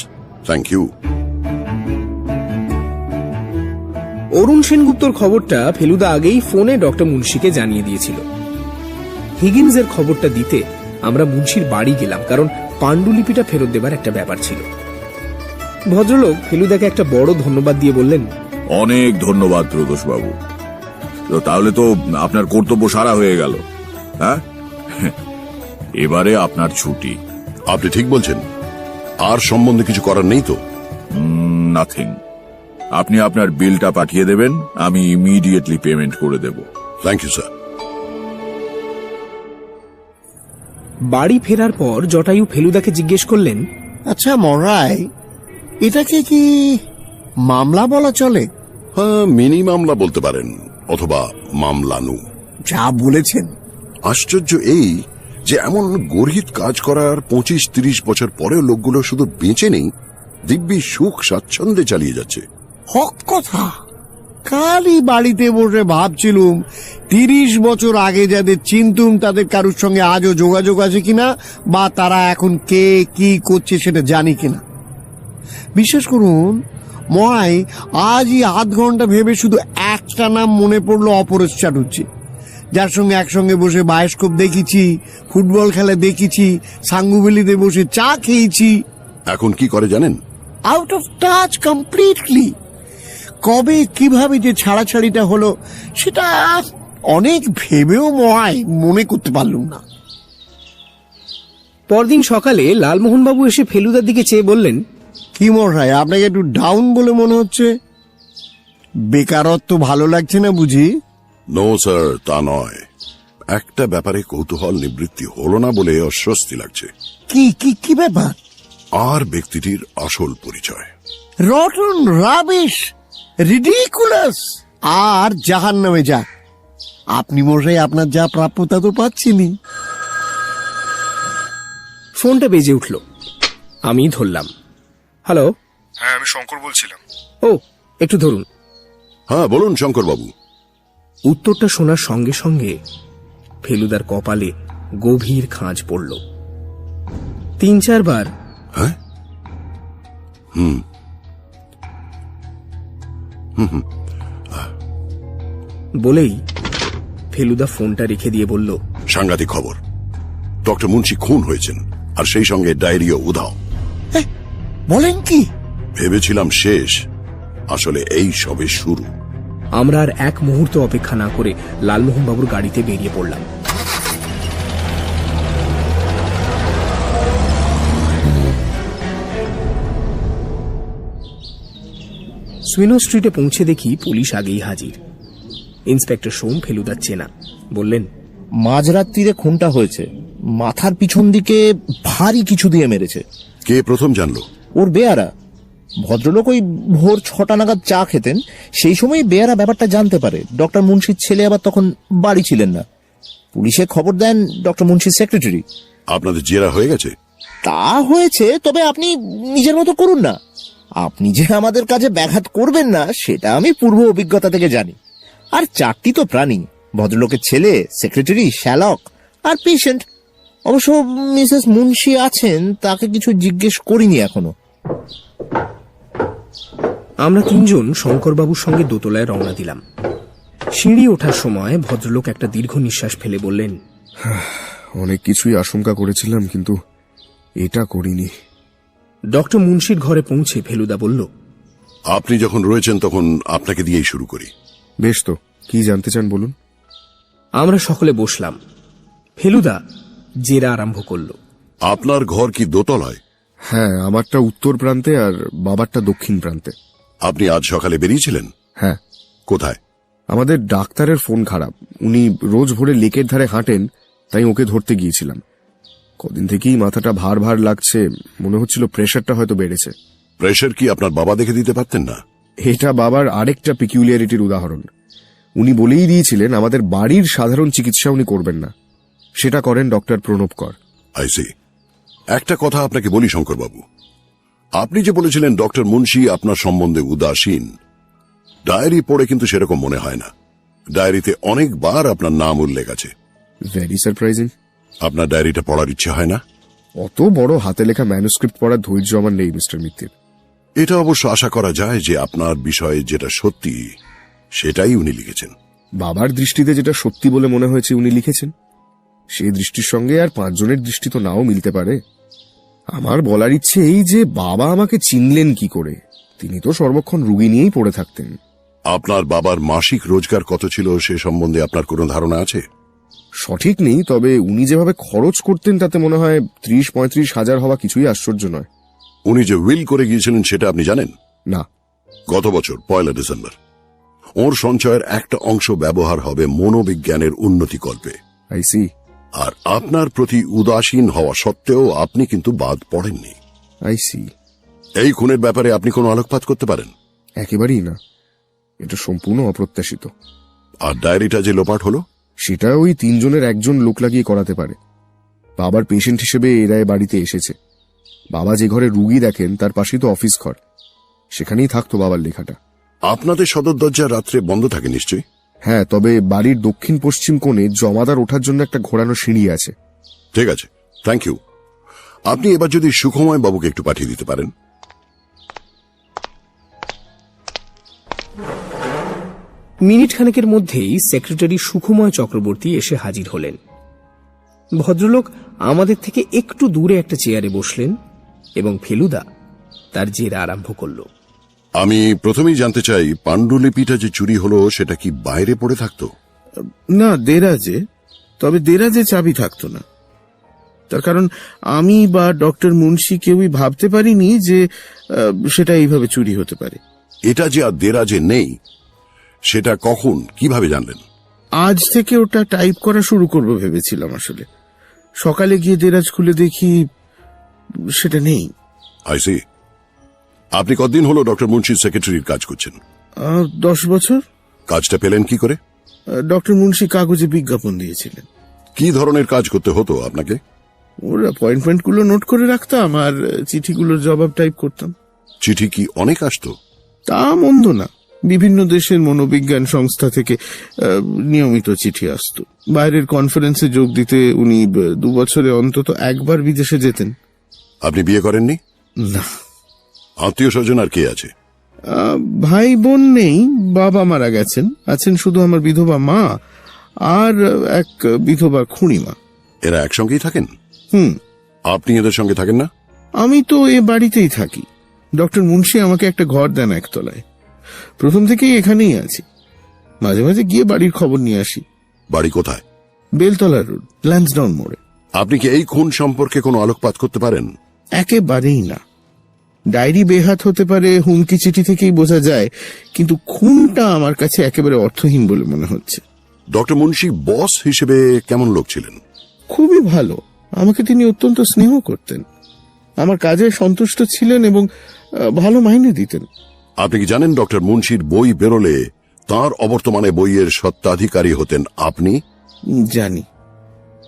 thank you. Arun সেনগুপ্তর খবরটা ফেলুদা আগেই ফোনে ডক্টর মুন্সিকে জানিয়ে দিয়েছিল। হিগিন্সের খবরটা দিতে আমরা মুন্সির বাড়ি গেলাম, কারণ পাণ্ডুলিপিটা ফেরত দেবার একটা ব্যাপার ছিল। ভদ্রলোক ফেলুদাকে একটা বড় ধন্যবাদ দিয়ে বললেন, অনেক ধন্যবাদ প্রদোষ বাবু। তো তাহলে তো আপনার কর্তব্য সারা হয়ে গেল। হ্যাঁ, এবারে আপনার ছুটি। আপনি ঠিক বলছেন, আর সম্বন্ধে কিছু করার নেই তো? নাথিং। আপনি আপনার বিলটা পাঠিয়ে দেবেন, আমি ইমিডিয়েটলি পেমেন্ট করে দেব। Thank you sir. বাড়ি ফেরার পর জটায়ু ফেলুদাকে জিজ্ঞেস করলেন, আচ্ছা মরাই, এটাকে কি মামলা বলা চলে? হ্যাঁ, মিনি মামলা বলতে পারেন, অথবা মামলানু। যা বলেছেন। আশ্চর্য এই যে এমন গর্হিত কাজ করার 25-30 বছর পরেও লোকগুলো শুধু বেঁচে নেই, দিব্যি সুখ স্বাচ্ছন্দ্যে চালিয়ে যাচ্ছে। হক কথা। কালই বাড়িতে বসে ভাবছিলুম 30 বছর আগে যাদের চিনতুম তাদের কারুর সঙ্গে আজও যোগাযোগ আছে কিনা, বা তারা এখন কে কি করছে সেটা জানি কিনা। বিশ্বাস করুন মহাই, আজই আধ ঘন্টা ভেবে শুধু একটা নাম মনে পড়লো, অপরেশ চ্যাটার্জি। যার সঙ্গে একসঙ্গে বসে বায়োস্কোপ দেখেছি, ফুটবল খেলা দেখেছি, সাঙ্গুবেলিতে বসে চা খেয়েছি। এখন কি করে জানেন? Out of touch completely. কবে কিভাবে যে ছাড়াছাড়িটা হলো সেটা অনেক ভেবেও মনে করতে পারলুম না। পরদিন সকালে লালমোহনবাবু এসে ফেলুদার দিকে চেয়ে বললেন, কি মশাই, আপনাকে একটু ডাউন বলে মনে হচ্ছে? বেকারত্ব ভালো লাগছে না বুঝি? নো স্যার, তা নয়। একটা ব্যাপারে কৌতূহল নিবৃত্তি হলো না বলে অস্বস্তি লাগছে। কি কি কি ব্যাপার? আর ব্যক্তিটির আসল পরিচয়। Rotten rubbish, ridiculous. আর জাহান নামে যাক। আপনি মশাই আপনার যা প্রাপ্যতা তো পাচ্ছিনি। ফোনটা বেজে উঠল। আমি ধরলাম। হ্যালো। হ্যাঁ, আমি শঙ্কর বলছিলাম। ও, একটু ধরুন। হ্যাঁ বলুন শঙ্করবাবু। উত্তরটা শোনার সঙ্গে সঙ্গে ফেলুদার কপালে গভীর খাঁজ পড়ল। ৩-৪ বার হ্যাঁ, বলেই ফেলুদা ফোনটা রেখে দিয়ে বলল, সাংঘাতিক খবর। ডক্টর মুন্সি খুন হয়েছেন, আর সেই সঙ্গে ডায়রিও উধাও। বলেন কি? ভেবেছিলাম শেষ, আসলে এই সবে শুরু। আমরা আর এক মুহূর্ত অপেক্ষা না করে লালমোহনবাবুর গাড়িতে বেরিয়ে পড়লাম। সুইনো স্ট্রিটে পৌঁছে দেখি পুলিশ আগেই হাজির। ইন্সপেক্টর সোম ফেলুদার চেনা। বললেন, মাঝরাত্রিরে খুনটা হয়েছে। মাথার পিছন দিকে ভারী কিছু দিয়ে মেরেছে। কে প্রথম জানলো? ওর বেয়ারা। ভদ্রলোক ওই ভোর 6টা নাগাদ চা খেতেন, সেই সময় বেয়ারা ব্যাপারটা জানতে পারে। ডক্টর মুন্সির ছেলে আবার তখন বাড়ি ছিলেন না। পুলিশে খবর দেন ডক্টর মুন্সির সেক্রেটারি। আপনাদের জেরা হয়ে গেছে? তা হয়েছে, তবে আপনি নিজের মতো করুন না। আপনি যে আমাদের কাজে ব্যাঘাত করবেন না সেটা আমি পূর্ব অভিজ্ঞতা থেকে জানি। আর 4টি তো প্রাণী, ভদ্রলোকের ছেলে, সেক্রেটারি, শ্যালক আর পেশেন্ট। অবশ্য মিসেস মুন্সি আছেন, তাকে কিছু জিজ্ঞেস করিনি এখনো। আমরা 3 জন শঙ্করবাবুর সঙ্গে দোতলায় রওনা দিলাম। সিঁড়ি ওঠার সময় ভদ্রলোক একটা দীর্ঘ নিঃশ্বাস ফেলে বললেন, অনেক কিছুই আশঙ্কা করেছিলাম, কিন্তু এটা করিনি। ডক্টর মুন্সির ঘরে পৌঁছে ফেলুদা বলল, আপনি যখন রয়েছেন তখন আপনাকে দিয়েই শুরু করি। বেশ, তো কি জানতে চান বলুন। আমরা সকলে বসলাম। ফেলুদা জেরা আরম্ভ করল। আপনার ঘর কি দোতলায়? হ্যাঁ, আমারটা উত্তর প্রান্তে আর বাবারটা দক্ষিণ প্রান্তে। আপনি আজ সকালে বেরিয়েছিলেন? হ্যাঁ। কোথায়? আমাদের ডাক্তারের ফোন খারাপ, উনি রোজ ভোরে লেকের ধারে হাঁটেন, তাই ওকে ধরতে গিয়েছিলাম। কদিন থেকেই মাথাটা ভার ভার লাগছে, মনে হচ্ছিল প্রেশারটা হয়তো বেড়েছে। প্রেশার কি আপনার বাবা দেখে দিতে পারতেন না? এটা বাবার আরেকটা পিকিউলিয়ারিটির উদাহরণ। উনি বলেই দিয়েছিলেন আমাদের বাড়ির সাধারণ চিকিৎসা উনি করবেন না, সেটা করেন doctor Pranab Kar. I see. একটা কথা আপনাকে বলি শঙ্করবাবু, আপনি যে বলেছিলেন ডক্টর মুন্সি আপনার সম্বন্ধে উদাসীন, ডায়েরি পড়ে কিন্তু সেরকম মনে হয় না। ডায়েরিতে অনেকবার আপনার নাম উল্লেখ আছে। Very surprising. আপনার ডায়েরিটা পড়ার ইচ্ছে হয় না? অত বড় হাতে লেখা ম্যানুস্ক্রিপ্ট পড়ার ধৈর্য আমার নেই মিস্টার মিত্তির। এটা অবশ্য আশা করা যায় যে আপনার বিষয়ে যেটা সত্যি সেটাই উনি লিখেছেন। বাবার দৃষ্টিতে যেটা সত্যি বলে মনে হয়েছে উনি লিখেছেন, সেই দৃষ্টির সঙ্গে আর 5 জনের দৃষ্টি তো নাও মিলতে পারে। আমার বলার ইচ্ছে এই যে বাবা আমাকে চিনলেন কি করে? তিনি তো সর্বক্ষণ রুগী নিয়েই পড়ে থাকতেন। আপনার বাবার মাসিক রোজগার কত ছিল সে সম্বন্ধে আপনার কোনো ধারণা আছে? সঠিক নেই, তবে উনি যেভাবে খরচ করতেন তাতে মনে হয় 30-35 হাজার হওয়া কিছুই আশ্চর্য নয়। উনি যে উইল করে গিয়েছিলেন সেটা আপনি জানেন? না। গত বছর 1 ডিসেম্বর ওর সঞ্চয়ের একটা অংশ ব্যবহার হবে মনোবিজ্ঞানের উন্নতিকল্পে। I C. আর আপনার প্রতি উদাসীন হওয়া সত্ত্বেও আপনি কিন্তু বাদ পড়েননি। I see. এই খুনের ব্যাপারে আপনি কোনো আলোকপাত করতে পারেন? একেবারেই না, এটা সম্পূর্ণ অপ্রত্যাশিত। আর ডায়েরিটা যে লোপাট হলো? সেটা ওই 3 জনের একজন লোক লাগিয়ে করাতে পারে। বাবার পেশেন্ট হিসেবে এরা বাড়িতে এসেছে। বাবা যে ঘরে রুগী দেখেন তার পাশেই তো অফিস ঘর, সেখানেই থাকতো বাবার লেখাটা। আপনাদের সদর দরজা রাত্রে বন্ধ থাকে নিশ্চয়ই? হ্যাঁ, তবে বাড়ির দক্ষিণ পশ্চিম কোণে জমাদার ওঠার জন্য একটা ঘোরানো সিঁড়ি আছে। ঠিক আছে, থ্যাংক ইউ। আপনি এবার যদি সুখময় বাবুকে একটু পাঠিয়ে দিতে পারেন। মিনিট খানেকের মধ্যেই সেক্রেটারি সুখময় চক্রবর্তী এসে হাজির হলেন। ভদ্রলোক আমাদের থেকে একটু দূরে একটা চেয়ারে বসলেন এবং ফেলুদা তার জেরা আরম্ভ করল। আমি প্রথমেই জানতে চাই, পাণ্ডুলিপিটা যে চুরি হলো সেটা কি বাইরে পড়ে থাকতো? না, দেরাজে। তবে দেরাজে চাবি থাকতো না। তার কারণ আমি বা ডক্টর মুন্সি কেউই ভাবতে পারিনি যে সেটা এইভাবে চুরি হতে পারে। এটা যে আর দেরাজে নেই সেটা কখন কিভাবে জানলেন? আজ থেকে ওটা টাইপ করা শুরু করব ভেবেছিলাম। আসলে সকালে গিয়ে দেরাজ খুলে দেখি সেটা নেই। আইসি। আপনি কতদিন হলো ডক্টর মুন্সির সেক্রেটারির কাজ করছেন? 10 বছর। কাজটা পেলেন কি করে? ডক্টর মুন্সি কাগজে বিজ্ঞাপন দিয়েছিলেন। কি ধরনের কাজ করতে হতো আপনাকে? ওর অ্যাপয়েন্টমেন্টগুলো নোট করে রাখতাম আর চিঠিগুলোর জবাব টাইপ করতাম। চিঠি কি অনেক আসতো? তা মন্দ না। বিভিন্ন দেশের মনোবিজ্ঞান সংস্থা থেকে নিয়মিত চিঠি আসতো। বাইরের কনফারেন্সে যোগ দিতে উনি 2 বছরে অন্তত একবার বিদেশে যেতেন। আপনি বিয়ে করেননি? না। আত্মীয় স্বজন আর কে আছে? ভাই বোন নেই, বাবা মারা গেছেন। আছেন শুধু আমার বিধবা মা আর এক বিধবা খুড়িমা। এরা একসঙ্গেই থাকেন? হুম। আপনি এদের সঙ্গে থাকেন না? আমি তো এ বাড়িতেই থাকি। ডক্টর মুন্সি আমাকে একটা ঘর দেন একতলায়। প্রথম থেকেই এখানেই আছি। মাঝে মাঝে গিয়ে বাড়ির খবর নিয়ে আসি। বাড়ি কোথায়? বেলতলা রোড, ল্যান্সডাউন মোড়ে। আপনি কি এই খুন সম্পর্কে কোনো আলোকপাত করতে পারেন? একেবারেই না। ডায়েরি বেহাত হতে পারে, হুমকি চিঠি থেকেই বোঝা যায়, কিন্তু খুনটা আমার কাছে একেবারে অর্থহীন বলে মনে হচ্ছে। ডক্টর মুন্সি বস হিসেবে কেমন লোক ছিলেন? খুবই ভালো। আমাকে তিনি অত্যন্ত স্নেহ করতেন। আমার কাজে সন্তুষ্ট ছিলেন এবং ভালো মাইনে দিতেন। আপনি কি জানেন ডক্টর মুন্সির বই বেরোলে তার অবর্তমানে বইয়ের স্বত্বাধিকারী হতেন আপনি? জানি।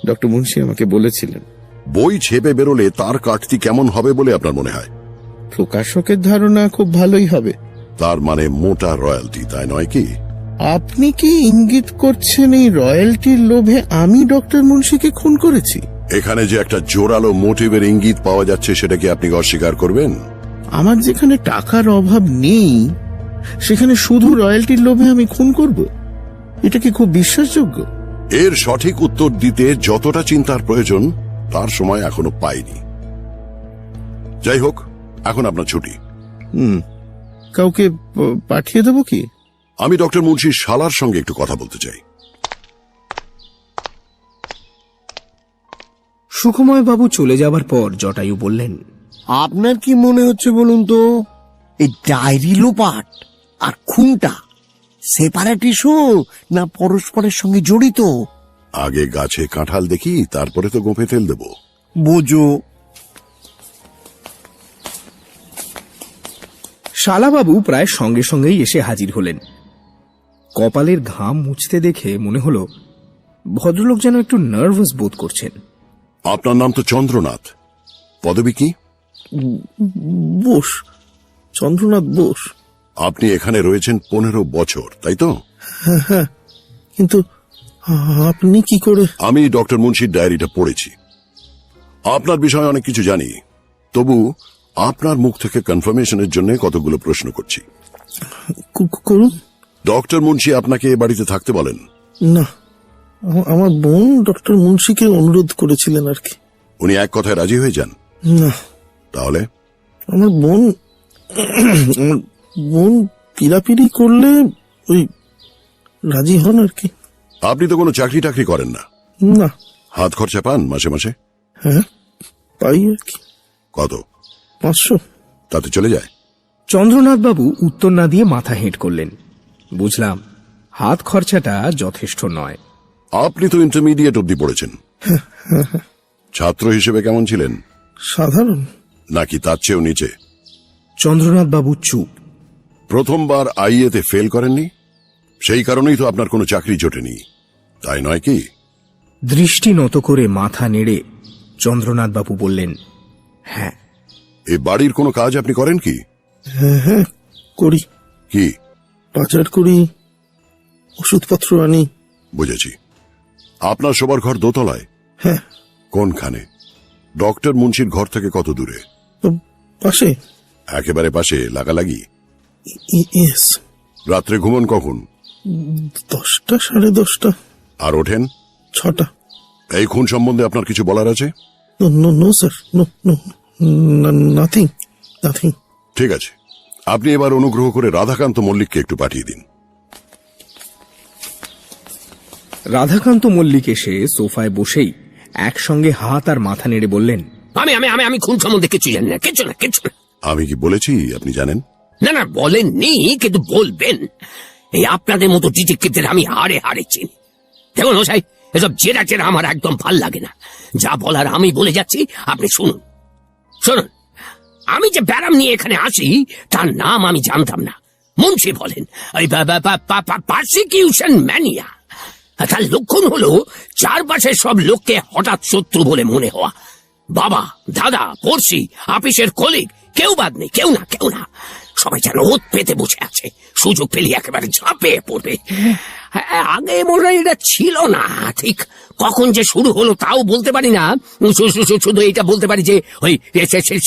ডক্টর মুন্সি আমাকে বলেছিলেন। বই ছেপে বেরোলে তার কাটতি কেমন হবে বলে আপনার মনে হয়? প্রকাশকের ধারণা খুব ভালোই হবে। তার মানে মোটা রয়্যালটি, তাই নয় কি? আপনি কি ইঙ্গিত করছেন এই রয়্যালটির লোভে আমি ডক্টর মুন্সিকে খুন করেছি? এখানে যে একটা জোরালো মোটিভের ইঙ্গিত পাওয়া যাচ্ছে সেটা কি আপনি অস্বীকার করবেন? আমার যেখানে টাকার অভাব নেই সেখানে শুধু রয়্যালটির লোভে আমি খুন করব? এটা কি খুব বিশ্বাসযোগ্য? এর সঠিক উত্তর দিতে যতটা চিন্তার প্রয়োজন তার সময় এখনো পাইনি। যাই হোক, এখন আপনার ছুটি। কাউকে পাঠিয়ে দেবো কি? আমি ডক্টর মুন্সির শালার সঙ্গে একটু কথা বলতে চাই। সুখময় বাবু চলে যাবার পর জটায়ু বললেন, আপনার কি মনে হচ্ছে বলুন তো, এই ডায়েরি লোপাট আর খুনটা সেপারেট ইস্যু না পরস্পরের সঙ্গে জড়িত? আগে গাছে কাঁঠাল দেখি, তারপরে তো গোঁফে তেল দেব। বোঝো। শালাবাবু প্রায় সঙ্গে সঙ্গেই এসে হাজির হলেন। কপালের ঘাম মুছতে দেখে মনে হলো ভদ্রলোক যেন একটু নার্ভাস বোধ করছেন। আপনার নাম তো চন্দ্রনাথ, পদবী কি? বোস, চন্দ্রনাথ বোস। আপনি এখানে রয়েছেন 15 বছর, তাই তো? হ্যাঁ, কিন্তু আপনি কি করে? আমি ডক্টর মুন্সির ডায়েরিটা পড়েছি। আপনার বিষয়ে অনেক কিছু জানি, তবু আপনার মুখ থেকে কনফার্মেশনের জন্য কতগুলো প্রশ্ন করছি। করুন। ডক্টর মুন্সি আপনাকে এ বাড়িতে থাকতে বলেন? না, আমার বোন ডক্টর মুন্সিকে অনুরোধ করেছিলেন আর কি। উনি এক কথায় রাজি হয়ে যান? না। তাহলে? আমার বোন পিড়াপিড়ি করলে ওই রাজি হন আর কি। আপনি তো কোনো চাকরি টাকরি করেন না? না। হাত খরচা পান মাসে মাসে? হ্যাঁ, পাই আর কি। কত? 500। তাতে চলে যায়? চন্দ্রনাথ বাবু উত্তর না দিয়ে মাথা হেঁট করলেন। বুঝলাম হাত খরচাটা যথেষ্ট নয়। আপনি তো ইন্টারমিডিয়েট অব্দি পড়েছেন। ছাত্র হিসেবে কেমন ছিলেন? সাধারণ। নাকি তার চেয়েও নিচে? চন্দ্রনাথ বাবু চুপ। প্রথমবার আইএতে ফেল করেননি, সেই কারণেই তো আপনার কোনো চাকরি জোটেনি, তাই নয় কি? দৃষ্টি নত করে মাথা নেড়ে চন্দ্রনাথ বাবু বললেন, হ্যাঁ। এই বাড়ির কোনো কাজ আপনি করেন কি? হ্যাঁ, করি। কি? বাজার করি, ওষুধপত্র আনি। বুঝেছি। আপনার শোবার ঘর দোতলায়? হ্যাঁ। কোনখানে? ডক্টর মুন্সির ঘর থেকে কত দূরে? পাশে। একেবারে পাশে, লাগালাগি? ইয়েস। রাত্রে ঘুমন কখন? 10টা 10:30 আর ওঠেন? 6টা। এই খুন সম্বন্ধে আপনার কিছু বলার আছে? No sir, no, nothing. ঠিক আছে, আপনি এবার অনুগ্রহ করে রাধাকান্ত মল্লিককে একটু পাঠিয়ে দিন। রাধাকান্ত মল্লিক এসে সোফায় বসেই একসঙ্গে হাত আর মাথা নেড়ে বললেন, আমি খুন সম্বন্ধে কিছু জানি না, কিছু না। আমি কি বলেছি আপনি জানেন? না বলেননি, কিন্তু বলবেন। এই আপনাদের মতো ডিটেকটিভদের আমি হাড়ে চিনি। দেখুন মশাই, এসব জেরা আমার একদম ভাল লাগে না। যা বলার আমি বলে যাচ্ছি, আপনি শুনুন। আমি যে ব্যারাম নিয়ে এখানে আসি তার নাম আমি জানতাম না। মুন্সি বলেন ওই পারসিকিউশন ম্যানিয়া। তার লক্ষণ হলো চারপাশের সব লোককে হঠাৎ শত্রু বলে মনে হওয়া। বাবা, দাদা, পড়শি, অফিসের কলিগ, কেউ বাদ নেই, কেউ না। সবাই যেন ওত পেতে বসে আছে, সুযোগ পেলে একেবারে ঝাঁপিয়ে পড়বে। আগে মনে হয় এটা ছিল না। ঠিক কখন যে শুরু হলো তাও বলতে পারি না। শুধু এটা বলতে পারি যে ওই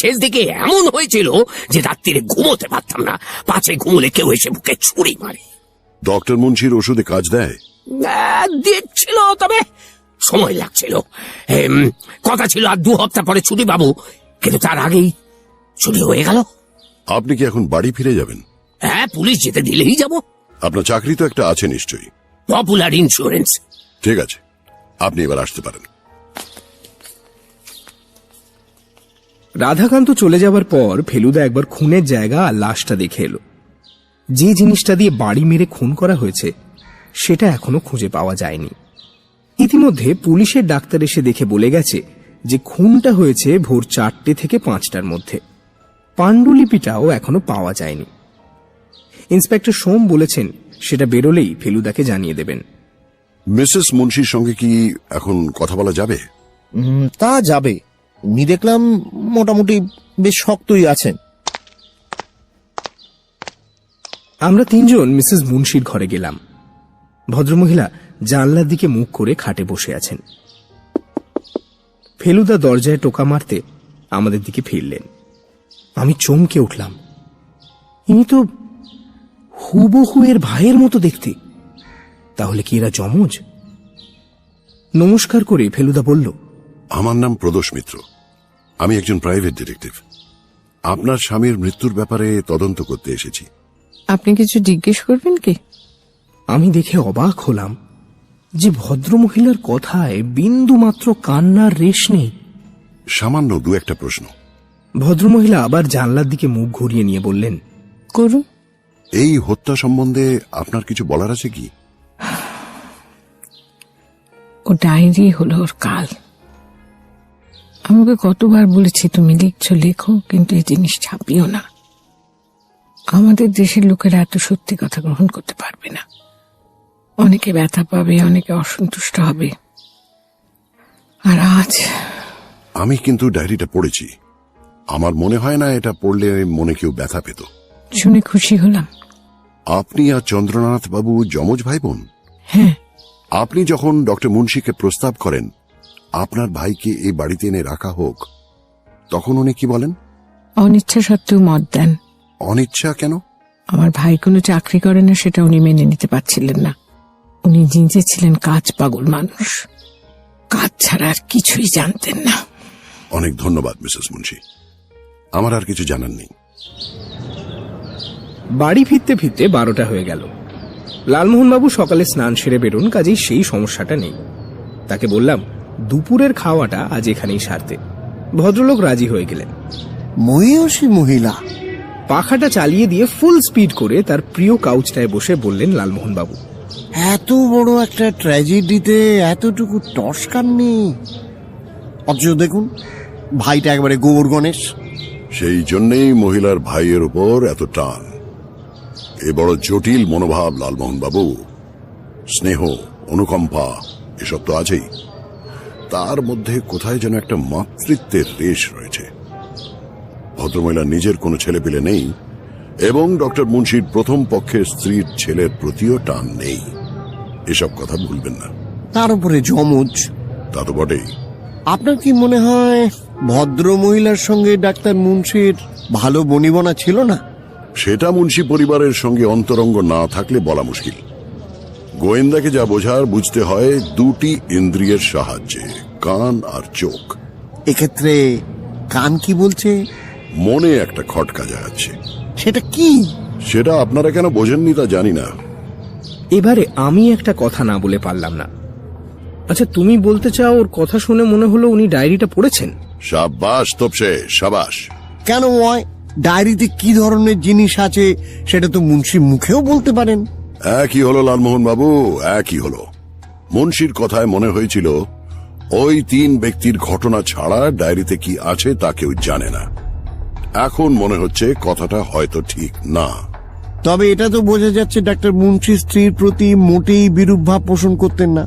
শেষ দিকে এমন হয়েছিল যে রাত্রিরে ঘুমোতে পারতাম না, পাছে ঘুমলে কেউ এসে বুকে ছুরি মারে। ডক্টর মুন্সির ওষুধে কাজ দেয়? দিচ্ছিল, তবে সময় লাগছিল। কথা ছিল আর 2 সপ্তাহ পরে ছুটি পাবো, কিন্তু তার আগেই ছুটি হয়ে গেল। আপনি কি এখন বাড়ি ফিরে যাবেন? হ্যাঁ, পুলিশ যেতে দিলেই যাব। আপনার চাকরি তো একটা আছে নিশ্চয়ই? Popular insurance. ঠিক আছে, আপনি এবার আসতে পারেন। রাধাকান্ত চলে যাবার পর ফেলুদা একবার খুনের জায়গা আর লাশটা দেখে এলো। যে জিনিসটা দিয়ে বাড়ি মেরে খুন করা হয়েছে সেটা এখনো খুঁজে পাওয়া যায়নি। ইতিমধ্যে পুলিশের ডাক্তার এসে দেখে বলে গেছে যে খুনটা হয়েছে ভোর 4টে থেকে 5টার মধ্যে। পাণ্ডুলিপিটাও এখনো পাওয়া যায়নি। ইন্সপেক্টর সোম বলেছেন সেটা বেরোলেই ফেলুদাকে জানিয়ে দেবেন। মিসেস মুন্সির সঙ্গে কি এখন কথা বলা যাবে? তা যাবে। উনি দেখলাম মোটামুটি বেশ শক্তই আছেন। আমরা 3 জন মিসেস মুন্সির ঘরে গেলাম। ভদ্রমহিলা জানলার দিকে মুখ করে খাটে বসে আছেন। ফেলুদা দরজায় টোকা মারতে আমাদের দিকে ফিরলেন। আমি চমকে উঠলাম। ইনি তো হুবহু এর ভাইয়ের মতো দেখতে। তাহলে কি এরা যমজ? নমস্কার করে ফেলুদা বলল, আমার নাম প্রদোষ মিত্র, আমি একজন প্রাইভেট ডিটেকটিভ। আপনার স্বামীর মৃত্যুর ব্যাপারে তদন্ত করতে এসেছি। আপনি কিছু জিজ্ঞেস করবেন কি? আমি দেখে অবাক হলাম যে ভদ্রমহিলার কথায় বিন্দু মাত্র কান্নার রেশ নেই। সামান্য 2-1টা প্রশ্ন। ভদ্রমহিলা আবার জানলার দিকে মুখ ঘুরিয়ে নিয়ে বললেন, করুন। এই হত্যা সম্বন্ধে আপনার কিছু বলার আছে কি? ও ডায়েরি হলো ওর কাল। আমাকে কতবার বলেছি তুমি লিখছো লেখো, কিন্তু এই জিনিস ছাপিও না। আমাদের দেশের লোকেরা এত সত্যি কথা গ্রহণ করতে পারবে না। অনেকে ব্যথা পাবে, অনেকে অসন্তুষ্ট হবে। আর আজ আমি কিন্তু ডায়েরিটা পড়েছি। আমার মনে হয় না এটা পড়লে মনে কেউ ব্যথা পেত। শুনে খুশি হলাম। আপনি আর চন্দ্রনাথ বাবু যমজ ভাই বোন? হ্যাঁ। আপনি যখন ডক্টর মুন্সিকে প্রস্তাব করেন আপনার ভাইকে এই বাড়িতে এনে রাখা হোক, তখন উনি কি বলেন? অনিচ্ছা সত্ত্বেও মত দেন। অনিচ্ছা কেন? আমার ভাই কোনো চাকরি করে না, সেটা উনি মেনে নিতে পারছিলেন না। উনি নিজে ছিলেন কাজ পাগল মানুষ, কাজ ছাড়া আর কিছুই জানতেন না। অনেক ধন্যবাদ মিসেস মুন্সি, আমার আর কিছু জানার নেই। বাড়ি ফিরতে ফিরতে 12টা হয়ে গেল। লালমোহনবাবু সকালে স্নান সেরে বেরোন, কাজেই সেই সমস্যাটা নেই। তাকে বললাম দুপুরের খাওয়াটা আজ এখানেই সারতে। ভদ্রলোক রাজি হয়ে গেলেন। মহিষী মহিলা পাখাটা চালিয়ে দিয়ে ফুল স্পিড করে তার প্রিয় কাউচটায় বসে বললেন লালমোহনবাবু, এত বড় একটা ট্র্যাজেডিতে এতটুকু টস্কার নেই। অথচ দেখুন, ভাইটা একবারে গোবর গণেশ। সেই জন্যেই মহিলার ভাইয়ের উপর এত টান। এ বড় জটিল মনোভাব লালমোহন বাবু। স্নেহ, অনুকম্পা এসব তো আছেই, তার মধ্যে কোথায় যেন একটা মাতৃত্বের রেশ রয়েছে। ভদ্রমহিলা নিজের কোনো ছেলে পেলে নেই এবং ডক্টর মুন্সির প্রথম পক্ষের স্ত্রীর ছেলের প্রতিও টান নেই। এসব কথা ভুলবেন না। তার উপরে যমজ। তা তো বটেই। আপনার কি মনে হয় ভদ্র মহিলার সঙ্গে ডাক্তার মুন্সির ভালো বনিবনা ছিল না? সেটা মুন্সি পরিবারের সঙ্গে অন্তরঙ্গ না থাকলে বলা মুশকিল। গোয়েন্দাকে যা বোঝার বুঝতে হয় দুটি ইন্দ্রিয়ের সাহায্যে, কান আর চোখ। এক্ষেত্রে কান কি বলছে? মনে একটা খটকা যাচ্ছে। সেটা কি? সেটা আপনারা কেন বোঝেননি তা জানি না। এবারে আমি একটা কথা না বলে পারলাম না। আচ্ছা, তুমি বলতে চাও ওর কথা শুনে মনে হলো উনি ডায়েরিটা পড়েছেন? সাবাস তোপসে, সাবাস। কেন হয়? ডায়েরিতে কি ধরনের জিনিস আছে সেটা তো মুন্সি মুখেও বলতে পারেন। একই হলো লালমোহন বাবু, একই হলো। মুন্সির কথায় মনে হয়েছিল ওই 3 ব্যক্তির ঘটনা ছাড়া ডায়েরিতে কি আছে তা কেউ জানে না। এখন মনে হচ্ছে কথাটা হয়তো ঠিক না। তবে এটা তো বোঝা যাচ্ছে ডাক্তার মুন্সি স্ত্রীর প্রতি মোটেই বিরূপ ভাব পোষণ করতেন না।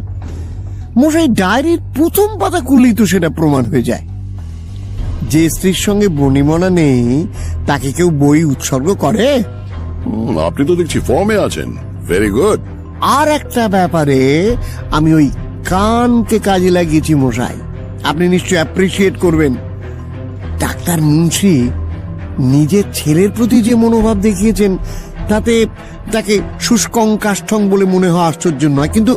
মশাই, ডায়েরির প্রথম পাতা খুললেই তো সেটা প্রমাণ হয়ে যায়। যে স্ত্রীর সঙ্গে বনিমনা নেই তাকে কেউ বই উৎসর্গ করে? আপনি তো দেখছি ফর্মে আছেন। Very good. আর একটা ব্যাপারে আমি ওই কানকে কাজে লাগিয়েছি মশাই, আপনি নিশ্চয়ই অ্যাপ্রিসিয়েট করবেন। ডাক্তার মুন্সি নিজের ছেলের প্রতি যে মনোভাব দেখিয়েছেন তাতে তাকে শুষ্কং কাষ্ঠং বলে মনে হয় আশ্চর্য নয়, কিন্তু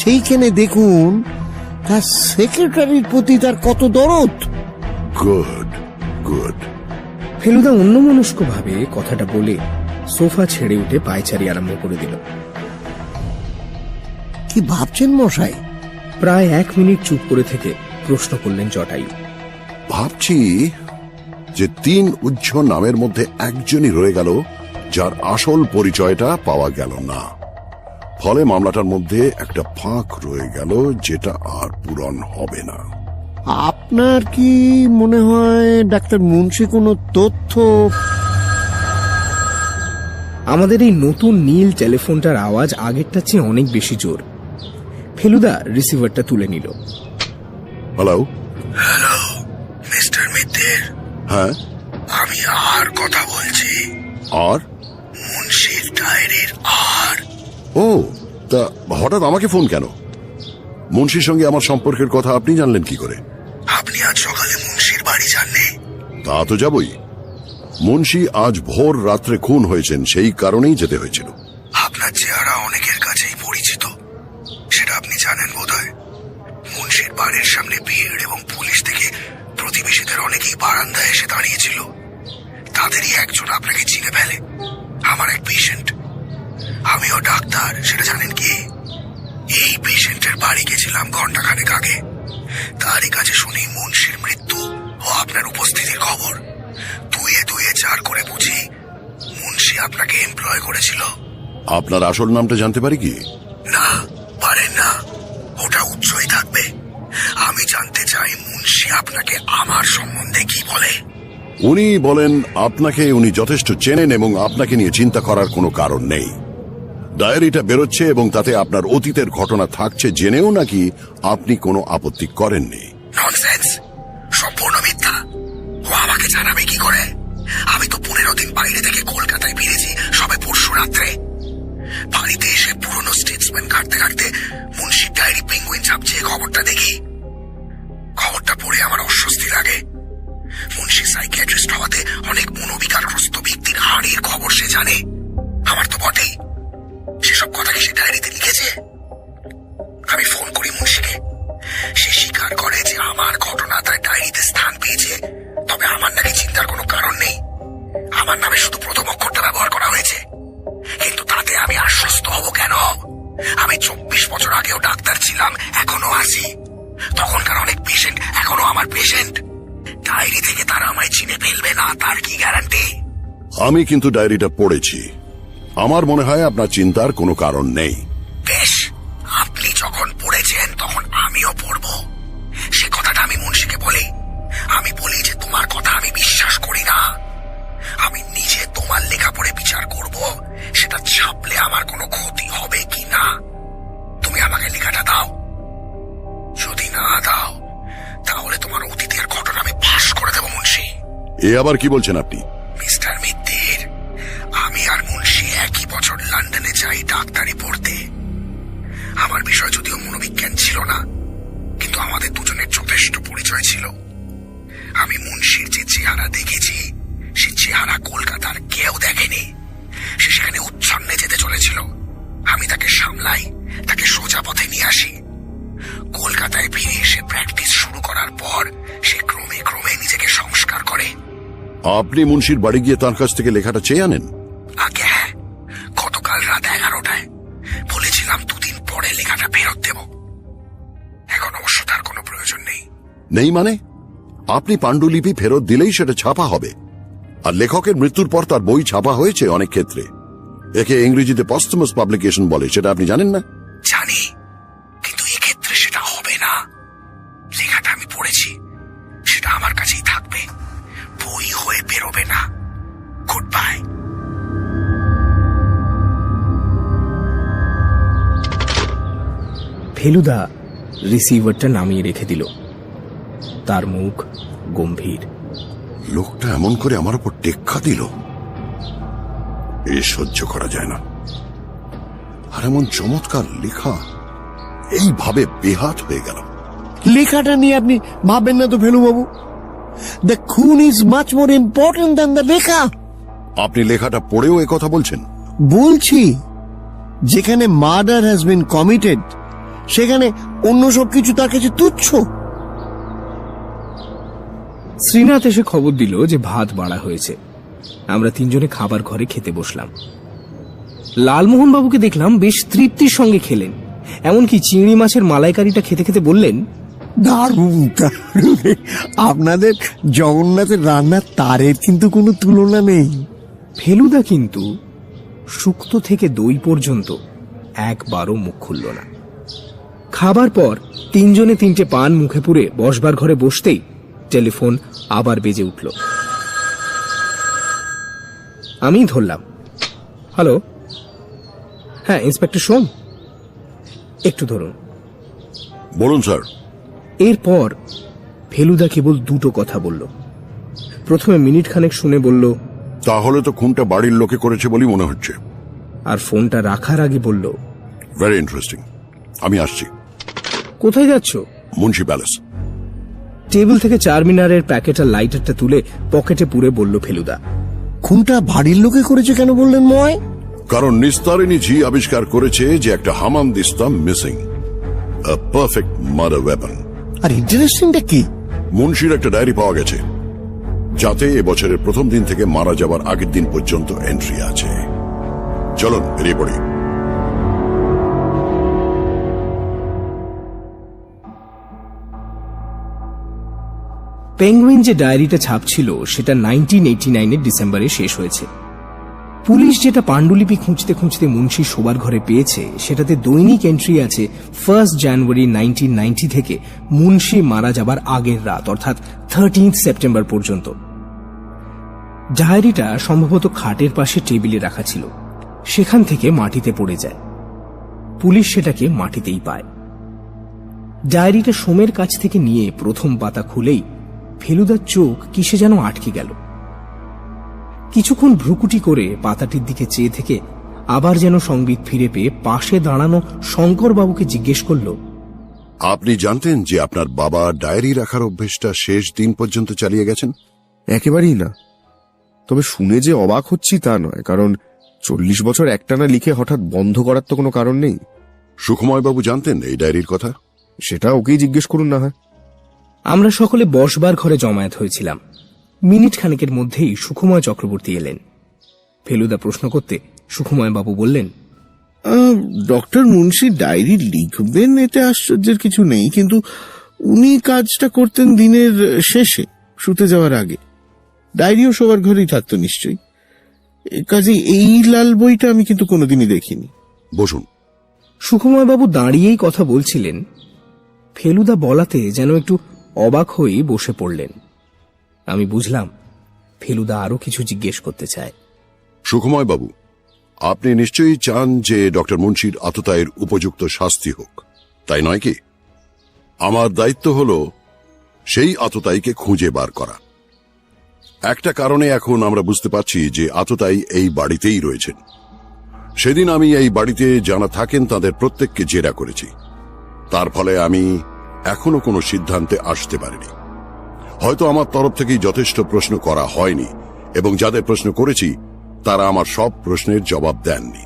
সেইখানে দেখুন তার সেক্রেটারির প্রতি তার কত দরদ। Good good. ফেলুদা অন্যমনস্ক ভাবে কথাটা বলে সোফা ছেড়ে উঠে পায়চারি আরম্ভ করে দিল। কি ভাবছেন মশাই? প্রায় 1 মিনিট চুপ করে থেকে প্রশ্ন করলেন জটায়ু। ভাবছি যে 3 উজ্জ্ব নামের মধ্যে একজনই রয়ে গেল যার আসল পরিচয়টা পাওয়া গেল না। ফলে মামলাটার মধ্যে একটা ফাঁক রয়ে গেল যেটা আর পূরণ হবে না। আপনার কি মনে হয় ডাক্তার মুন্সি কোনো তথ্য? আমাদের এই নতুন নীল টেলিফোনটার আওয়াজ আগেরটার চেয়ে অনেক বেশি জোর। ফেলুদা রিসিভারটা তুলে নিল। হ্যালো। হ্যালো মিস্টার মিত্তির, হ্যাঁ, আমি আর কথা বলছি। আর? মুন্সির ডায়েরির আর। ও, তা হঠাৎ আমাকে ফোন কেন? মুন্সির সঙ্গে আমার সম্পর্কের কথা আপনি জানলেন কি করে? আপনি আজ সকালে মুন্সির বাড়ি যাননি? তা তো যাবই। মুন্সি আজ ভোর রাত্রে খুন হয়েছেন, সেই কারণেই যেতে হয়েছিল। আপনার চেহারা অনেকের কাছেই পরিচিত, সেটা আপনি জানেন বোধহয়। মুন্সির বাড়ির সামনে ভিড় এবং পুলিশ থেকে প্রতিবেশীদের অনেকেই বারান্দায় এসে দাঁড়িয়েছিল। তাদেরই একজন আপনাকে চিনে ফেলে। আমার এক পেশেন্ট। আমিও ডাক্তার, সেটা জানেন কি? এই পেশেন্টের বাড়ি গেছিলাম ঘন্টাখানেক আগে। তারই কাছে শুনি মুন্সির মৃত্যু ও আপনার উপস্থিতির খবর। দুয়ে 4 করে বুঝি মুন্সি আপনাকে এমপ্লয় করেছিল। আপনার আসল নামটা জানতে পারি কি? না, পারেন না। ওটা উচ্চই থাকবে। আমি জানতে চাই মুন্সি আপনাকে আমার সম্বন্ধে কি বলে। উনি বলেন আপনাকে উনি যথেষ্ট চেনেন এবং আপনাকে নিয়ে চিন্তা করার কোনো কারণ নেই। ডায়েরিটা বেরোচ্ছে এবং তাতে আপনার অতীতের ঘটনা থাকছে জেনেও নাকি আপনি কোনো আপত্তি করেননি। ননসেন্স, সম্পূর্ণ মিথ্যা। ও আমাকে জানাবে কি করে? আমি তো 15 দিন বাইরে থেকে কলকাতায় ফিরেছি সবে পরশু রাত্রে। বাড়িতে এসে পুরনো স্টেটসম্যান ঘাটতে ঘাটতে মুন্সির ডায়েরি পেঙ্গুইন ছাপছে খবরটা দেখি। খবরটা পড়ে আমার অস্বস্তি লাগে। মুন্সি সাইকিয়াট্রিস্ট হওয়াতে অনেক মনোবিকারগ্রস্ত ব্যক্তির হাড়ির খবর সে জানে। আমার তো বটেই। সেসব কথা কি সে ডায়েরিতে লিখেছে? আমি ফোন করি মুন্সিকে। সে স্বীকার করে যে আমার ঘটনা তার ডায়েরিতে স্থান পেয়েছে, তবে আমার নাকি চিন্তার কোনো কারণ নেই। আমার নামে শুধু প্রথম অক্ষরটা ব্যবহার করা হয়েছে। কিন্তু তাতে আমি আশ্বস্ত হব কেন? আমি 24 বছর আগেও ডাক্তার ছিলাম, এখনো আছি। তখনকার অনেক পেশেন্ট এখনো আমার পেশেন্ট। ডায়েরি থেকে তারা আমায় চিনে ফেলবে না, তার কি গ্যারান্টি? আমি কিন্তু ডায়েরিটা পড়েছি। আমার মনে হয় আপনার চিন্তার কোনো কারণ নেই। বেশ, আপনি যখন পড়েছেন তখন আমিও পড়ব। সে কথাটা আমি মুন্সিকে বলি। আমি বলি যে তোমার কথা আমি বিশ্বাস করি না। আমি নিজে তোমার লেখা পড়ে বিচার করব সেটা ছাপলে আমার কোনো ক্ষতি হবে কি না। তুমি আমাকে লেখাটা দাও। যদি না দাও তাহলে তোমার অতীতের ঘটনা আমি ফাঁস করে দেব মুন্সি। এ আবার কি বলছেন আপনি? মিস্টার মিত্তির, আমি আর মুন্সি একই বছর লন্ডনে যাই ডাক্তারি পড়তে। আমার বিষয় যদিও মনোবিজ্ঞান ছিল না, কিন্তু আমাদের দুজনের যথেষ্ট পরিচয় ছিল। আমি মুন্সির যে চেহারা দেখেছি সে চেহারা কলকাতার কেউ দেখেনি। সে সেখানে উচ্ছন্নে যেতে চলেছিল। আমি তাকে সামলাই। আপনি মুন্সির বাড়ি গিয়ে তার কাছ থেকে লেখাটা চেয়ে আনেন? আগে হ্যাঁ, গতকাল রাত 11টায় বলেছিলাম 2 দিন পরে লেখাটা ফেরত দেব। এখন অবশ্য তার কোনো প্রয়োজন নেই। নেই মানে? আপনি পাণ্ডুলিপি ফেরত দিলেই সেটা ছাপা হবে। আর লেখকের মৃত্যুর পর তার বই ছাপা হয়েছে অনেক ক্ষেত্রে। একে ইংরেজিতে পস্টুমাস পাবলিকেশন বলে, সেটা আপনি জানেন না? জানি, কিন্তু এক্ষেত্রে সেটা হবে না। লেখাটা আমি পড়েছি, সেটা আমার কাছেই থাকবে, বই হয়ে বেরোবে না। Good bye. ফেলুদা রিসিভারটা নামিয়ে রেখে দিল। তার মুখ গম্ভীর। লোকটা এমন করে আমার উপর টেক্কা দিল, এ সহ্য করা যায় না। আর এমন চমৎকার লেখা এইভাবে বেহাত হয়ে গেল। লেখাটা নিয়ে আপনি ভাববেন না তো ফেলুবাবু। দ্য খুন is much more important than the লেখা। আপনি লেখাটা পড়েও এ কথা বলছেন? বলছি, যেখানে মার্ডার হ্যাজ বিন কমিটেড সেখানে অন্য সবকিছু তার কাছে তুচ্ছ। শ্রীনাথ এসে খবর দিল যে ভাত বাড়া হয়েছে। আমরা 3 জনে খাবার ঘরে খেতে বসলাম। লালমোহন বাবুকে দেখলাম বেশ তৃপ্তির সঙ্গে খেলেন। এমনকি চিংড়ি মাছের মালাইকারিটা খেতে খেতে বললেন, দারুণ দারুণ, আপনাদের জগন্নাথের রান্নার তারের কিন্তু কোনো তুলনা নেই। ফেলুদা কিন্তু শুক্তো থেকে দই পর্যন্ত একবারও মুখ খুলল না। খাবার পর 3 জনে 3টে পান মুখে পুরে বসবার ঘরে বসতেই টেলিফোন আবার বেজে উঠল। আমি ধরলাম। হ্যালো, হ্যাঁ ইন্সপেক্টর সোম, একটু ধরুন। বলুন স্যার। এরপর ফেলুদা কেবল 2টো কথা বলল। প্রথমে মিনিট খানেক শুনে বলল, তাহলে তো খুনটা বাড়ির লোকে করেছে বলেই মনে হচ্ছে। আর ফোনটা রাখার আগে বলল, ভেরি ইন্টারেস্টিং, আমি আসছি। কোথায় যাচ্ছ? মুন্সি প্যালেস। টেবিল থেকে 4 মিনারের প্যাকেট আর লাইটারটা তুলে পকেটে পুরে বলল ফেলুদা, খুনটা বাড়ির লোকে করেছে কেন বললেন ময়? কারণ নিস্তারিণী জি আবিষ্কার করেছে যে একটা হামান দিস্তা missing, a perfect murder weapon. আর ইন্টারেস্টিংটা কি? মুন্সির একটা ডায়েরি পাওয়া গেছে, যাতে এবছরের প্রথম দিন থেকে মারা যাবার আগের দিন পর্যন্ত এন্ট্রি আছে। চলুন বেরিয়ে পড়ি। পেঙ্গুইন যে ডায়েরিটা ছাপছিল সেটা 1989 ডিসেম্বরে শেষ হয়েছে। পুলিশ যেটা পাণ্ডুলিপি খুঁজতে খুঁজতে মুন্সি শোবার ঘরে পেয়েছে সেটাতে দৈনিক এন্ট্রি আছে 1 জানুয়ারি 1990 থেকে মুন্সি মারা যাবার আগের রাত, অর্থাৎ 13 সেপ্টেম্বর পর্যন্ত। ডায়েরিটা সম্ভবত খাটের পাশে টেবিলে রাখা ছিল, সেখান থেকে মাটিতে পড়ে যায়। পুলিশ সেটাকে মাটিতেই পায়। ডায়েরিটা সোমের কাছ থেকে নিয়ে প্রথম পাতা খুলেই ফেলুদার চোখ কিসে যেন আটকে গেল। কিছুক্ষণ ভ্রুকুটি করে পাতাটির দিকে চেয়ে থেকে আবার যেন সংবিত ফিরে পেয়ে পাশে দাঁড়ানো শঙ্করবাবুকে জিজ্ঞেস করল, আপনি জানতেন যে আপনার বাবা ডায়েরি রাখার অভ্যেসটা শেষ দিন পর্যন্ত চালিয়ে গেছেন? একেবারেই না। তবে শুনে যে অবাক হচ্ছি তা নয়, কারণ 40 বছর একটানা লিখে হঠাৎ বন্ধ করার তো কোনো কারণ নেই। সুখময়বাবু জানতেন এই ডায়েরির কথা? সেটা ওকেই জিজ্ঞেস করুন না হয়। আমরা সকলে বসবার ঘরে জমায়েত হয়েছিলাম। মিনিট খানেকের মধ্যেই সুখময় চক্রবর্তী এলেন। ফেলুদা প্রশ্ন করতে সুখময় বাবু বললেন, ডক্টর মুন্সি ডায়েরি লিখবেন এতে আশ্চর্যের কিছু নেই, কিন্তু উনি কাজটা করতেন দিনের শেষে শুতে যাওয়ার আগে। ডায়েরিও সবার ঘরেই থাকতো নিশ্চয়ই। কাজে এই লাল বইটা আমি কিন্তু কোনোদিনই দেখিনি। বসুন। সুখময় বাবু দাঁড়িয়েই কথা বলছিলেন। ফেলুদা বলাতে যেন একটু অবাক হয়ে বসে পড়লেন। আমি বুঝলাম ফেলুদা আরো কিছু জিজ্ঞেস করতে চায়। সুখময় বাবু, আপনি নিশ্চয়ই চান যে ডক্টর মুন্সির আততায়ীর উপযুক্ত শাস্তি হোক, তাই নয় কি? আমার দায়িত্ব হল সেই আততায়ীকে খুঁজে বার করা। একটা কারণে এখন আমরা বুঝতে পারছি যে আততায়ী এই বাড়িতেই রয়েছেন। সেদিন আমি এই বাড়িতে যারা থাকেন তাদের প্রত্যেককে জেরা করেছি। তার ফলে আমি এখনো কোনো সিদ্ধান্তে আসতে পারিনি। হয়তো আমার তরফ থেকেই যথেষ্ট প্রশ্ন করা হয়নি, এবং যাদের প্রশ্ন করেছি তারা আমার সব প্রশ্নের জবাব দেননি।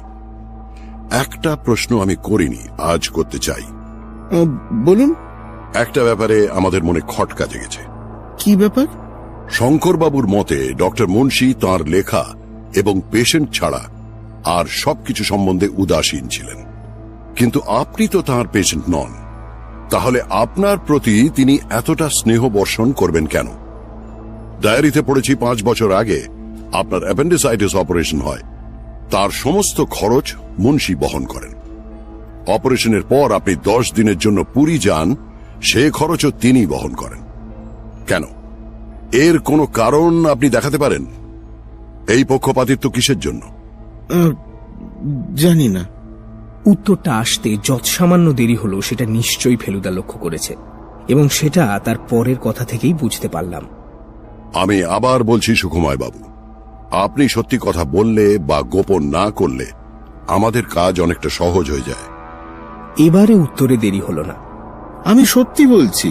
একটা প্রশ্ন আমি করিনি, আজ করতে চাই। বলুন। একটা ব্যাপারে আমাদের মনে খটকা জেগেছে। কি ব্যাপার? শঙ্করবাবুর মতে ডক্টর মুন্সি তাঁর লেখা এবং পেশেন্ট ছাড়া আর সবকিছু সম্বন্ধে উদাসীন ছিলেন। কিন্তু আপনি তো তাঁর পেশেন্ট নন, তাহলে আপনার প্রতি তিনি এতটা স্নেহ বর্ষণ করবেন কেন? ডায়েরিতে পড়েছি 5 বছর আগে আপনার অ্যাপেন্ডিসাইটিস অপারেশন হয়, তার সমস্ত খরচ মুন্সি বহন করেন। অপারেশনের পর আপনি 10 দিনের জন্য পুরী যান, সে খরচও তিনি বহন করেন। কেন? এর কোনো কারণ আপনি দেখাতে পারেন? এই পক্ষপাতিত্ব কিসের জন্য? জানি না। উত্তরটা আসতে যৎসামান্য দেরি হলো সেটা নিশ্চয়ই ফেলুদা লক্ষ্য করেছে, এবং সেটা তার পরের কথা থেকেই বুঝতে পারলাম। আমি আবার বলছি সুকুমার বাবু, আপনি সত্যি কথা বললে বা গোপন না করলে আমাদের কাজ অনেকটা সহজ হয়ে যায়। এবারে উত্তরে দেরি হলো না। আমি সত্যি বলছি।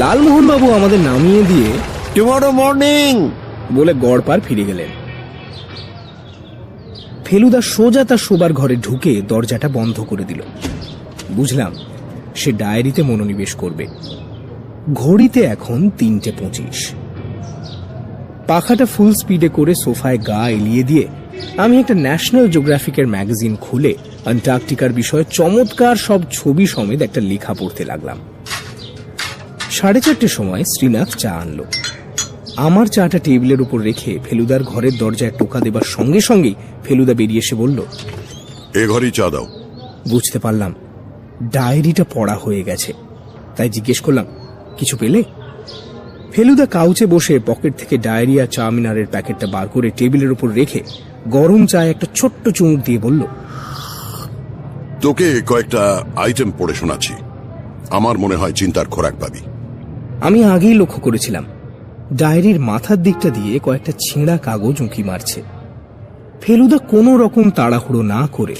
লালমোহনবাবু আমাদের নামিয়ে দিয়ে টুমরো মর্নিং বলে গড়পার ফিরে গেলেন। ফেলুদা সোজা তার শোবার ঘরে ঢুকে দরজাটা বন্ধ করে দিল। বুঝলাম সে ডায়েরিতে মনোনিবেশ করবে। ঘড়িতে এখন 3:25। পাখাটা ফুল স্পিডে করে সোফায় গা এলিয়ে দিয়ে আমি একটা ন্যাশনাল জিওগ্রাফিকের ম্যাগাজিন খুলে অ্যান্টার্কটিকার বিষয়ে চমৎকার সব ছবি সমেত একটা লেখা পড়তে লাগলাম। 4:30 সময় শ্রীনাথ চা আনলো। আমার চাটা টেবিলের উপর রেখে ফেলুদার ঘরের দরজায় টোকা দেবার সঙ্গে সঙ্গেই ফেলুদা বেরিয়ে এসে বলল, এ ঘরেই চা দাও। বুঝতে পারলাম ডায়েরিটা পড়া হয়ে গেছে, তাই জিজ্ঞেস করলাম, কিছু পেলে? ফেলুদা কাউচে বসে পকেট থেকে ডায়েরি আর চাউমিনারের প্যাকেটটা বার করে টেবিলের উপর রেখে গরম চায় একটা ছোট্ট চুমুক দিয়ে বলল, তোকে কয়েকটা আইটেম পড়ে শোনাচ্ছি, আমার মনে হয় চিন্তার খোরাক পাবি। আমি আগেই লক্ষ্য করেছিলাম ডায়েরির মাথার দিকটা দিয়ে কয়েকটা ছেঁড়া কাগজ উঁকি মারছে। ফেলুদা কোনো রকম তাড়াহুড়ো না করে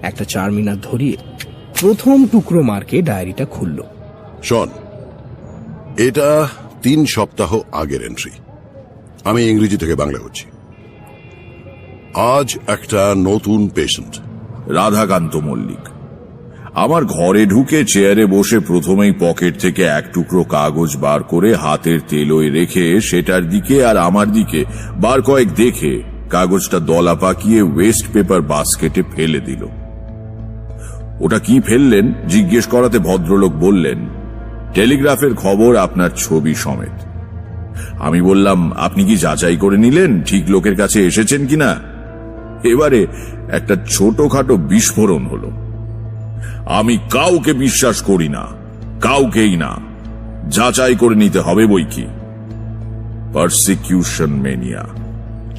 একটা চারমিনার ধরিয়ে প্রথম টুকরো মার্কে ডায়েরিটা খুলল। শোন, এটা 3 সপ্তাহ আগের এন্ট্রি, আমি ইংরেজি থেকে বাংলা করছি। আজ একটা নতুন পেশেন্ট, রাধাকান্ত মল্লিক। আমার ঘরে ঢুকে চেয়ারে বসে প্রথমেই পকেট থেকে এক টুকরো কাগজ বার করে হাতের তেলোয় রেখে সেটার দিকে আর আমার দিকে বার কয়েক দেখে কাগজটা দলা পাকিয়ে ওয়েস্ট পেপার বাস্কেটে ফেলে দিল। ওটা কি ফেললেন জিজ্ঞেস করাতে ভদ্রলোক বললেন, টেলিগ্রাফের খবর আপনার ছবি সমেত। আমি বললাম, আপনি কি যাচাই করে নিলেন ঠিক লোকের কাছে এসেছেন কিনা? এবারে একটা ছোটখাটো বিস্ফোরণ হলো। আমি কাউকে বিশ্বাস করি না, কাউকেই না, যাচাই করে নিতে হবে বই কি। Persecution mania.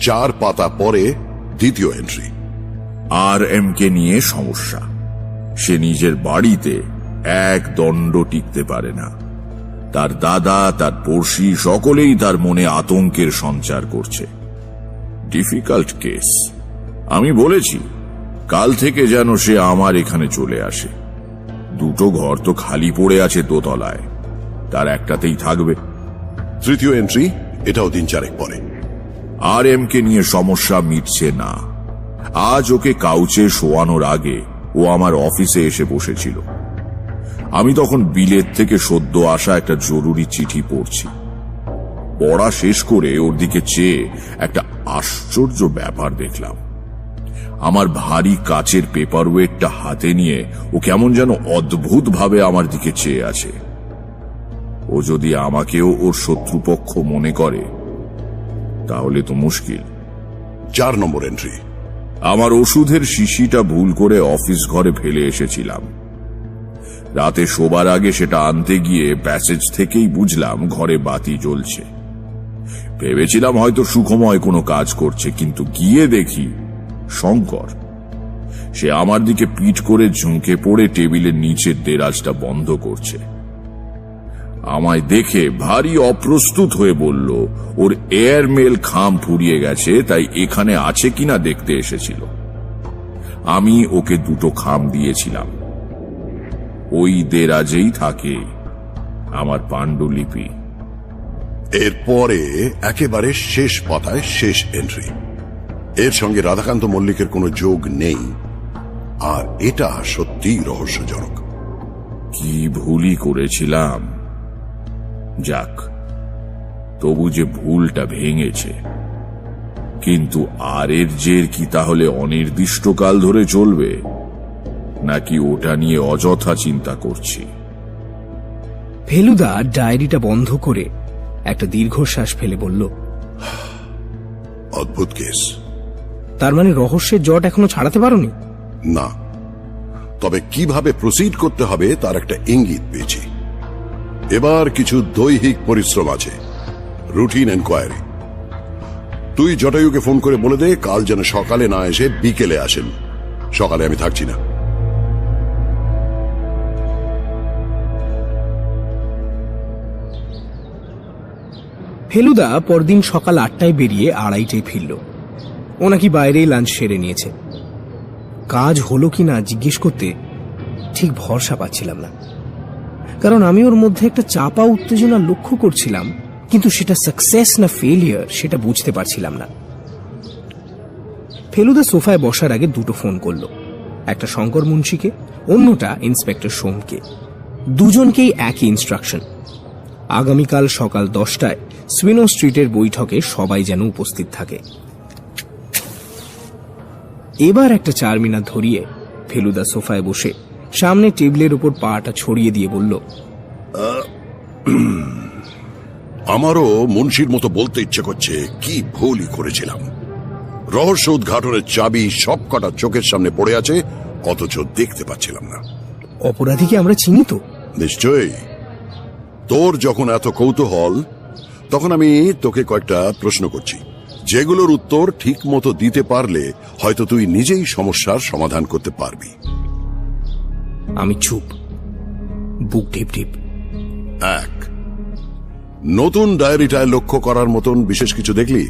4 পাতা পরে দ্বিতীয় এন্ট্রি, RM কে নিয়ে সমস্যা। সে নিজের বাড়িতে এক দণ্ড টিকতে পারে না। তার দাদা, তার পড়শি সকলেই তার মনে আতঙ্কের সঞ্চার করছে। Difficult case. আমি বলেছি কাল থেকে যেন সে আমার এখানে চলে আসে। 2টো ঘর তো খালি পড়ে আছে দোতলায়, তার একটাতেই থাকবে। তৃতীয় এন্ট্রি, এটাও 3-4 পরে। RM কে নিয়ে সমস্যা মিটছে না। আজ ওকে কাউচে শোয়ানোর আগে ও আমার অফিসে এসে বসেছিল। আমি তখন বিলেত থেকে সদ্য আসা একটা জরুরি চিঠি পড়ছি। পড়া শেষ করে ওর দিকে চেয়ে একটা আশ্চর্য ব্যাপার দেখলাম। আমার ভারী কাচের পেপার ওয়েটটা হাতে নিয়ে ও কেমন যেন অদ্ভুত ভাবে আমার দিকে চেয়ে আছে। ও যদি আমাকেও ওর শত্রুপক্ষ মনে করে তাহলে তো মুশকিল। 4 নম্বর এন্ট্রি, আমার ওষুধের শিশিটা ভুল করে অফিস ঘরে ফেলে এসেছিলাম। রাতে শোবার আগে সেটা আনতে গিয়ে প্যাসেজ থেকেই বুঝলাম ঘরে বাতি জ্বলছে। ভেবেছিলাম হয়তো সুখময় কোনো কাজ করছে, কিন্তু গিয়ে দেখি শঙ্কর। সে আমার দিকে পিঠ করে ঝুঁকে পড়ে টেবিলের নিচের দেরাজটা বন্ধ করছে। আমায় দেখে ভারী অপ্রস্তুত হয়ে বলল ওর এয়ারমেল খাম ফুরিয়ে গেছে, তাই এখানে আছে কিনা দেখতে এসেছিল। আমি ওকে 2টো খাম দিয়েছিলাম। ওই দেরাজেই থাকে আমার পাণ্ডুলিপি। এরপরে একেবারে শেষ পাতায় শেষ এন্ট্রি। এর সঙ্গে রাধাকান্ত মল্লিকের কোনো যোগ নেই। আর এটা সত্যিই রহস্যজনক। কি ভুলই করেছিলাম। যাক, তবু যে ভুলটা ভেঙেছে। কিন্তু আর এর জের কি তাহলে অনির্দিষ্টকাল ধরে চলবে, নাকি ওটা নিয়ে অযথা চিন্তা করছি? ফেলুদা ডায়েরিটা বন্ধ করে একটা দীর্ঘশ্বাস ফেলে বলল, অদ্ভুত কেস। তার মানে রহস্যের জট এখনো ছাড়াতে পারোনি? না, তবে কিভাবে প্রসিড করতে হবে তার একটা ইঙ্গিত পেয়েছি। এবার কিছু দৈহিক পরিশ্রম আছে, রুটিন এনকোয়ারি। তুই জটায়ুকে ফোন করে বলে দে কাল যেন সকালে না এসে বিকেলে আসেন। সকালে আমি থাকছি না। ফেলুদা পরদিন সকাল 8টায় বেরিয়ে 2:30টায় ফিরল। ও নাকি বাইরেই লাঞ্চ সেরে নিয়েছে। কাজ হলো কিনা জিজ্ঞেস করতে ঠিক ভরসা পাচ্ছিলাম না, কারণ আমি ওর মধ্যে একটা চাপা উত্তেজনা লক্ষ্য করছিলাম, কিন্তু সেটা সাকসেস না ফেলিয়ার সেটা বুঝতে পারছিলাম না। ফেলুদা সোফায় বসার আগে দুটো ফোন করলো, একটা শঙ্কর মুন্সিকে, অন্যটা ইন্সপেক্টর সোমকে। দুজনকেই একই ইনস্ট্রাকশন, আগামীকাল সকাল 10টায় সুইনো স্ট্রিটের বৈঠকে সবাই যেন উপস্থিত থাকে। এবার একটা 4 মিনিট ধরিয়ে ফেলুদা সোফায় বসে সামনে টেবিলের উপর পাটা ছড়িয়ে দিয়ে বলল, আমারও মুন্সির মতো বলতে ইচ্ছে করছে কি ভুলই করেছিলাম। রহস্য উদ্ঘাটনের চাবি সব কটা চোখের সামনে পড়ে আছে, অথচ দেখতে পাচ্ছিলাম না। অপরাধীকে আমরা চিনি তো? নিশ্চয়ই। তোর যখন এত কৌতূহল, তখন আমি তোকে কয়েকটা প্রশ্ন করছি, যেগুলোর উত্তর ঠিক মতো দিতে পারলে হয়তো তুই নিজেই সমস্যার সমাধান করতে পারবি। আমি চুপ, বুক ঢিপ ঢিপ। 1, নতুন ডায়েরিটায় লক্ষ্য করার মতন বিশেষ কিছু দেখলি?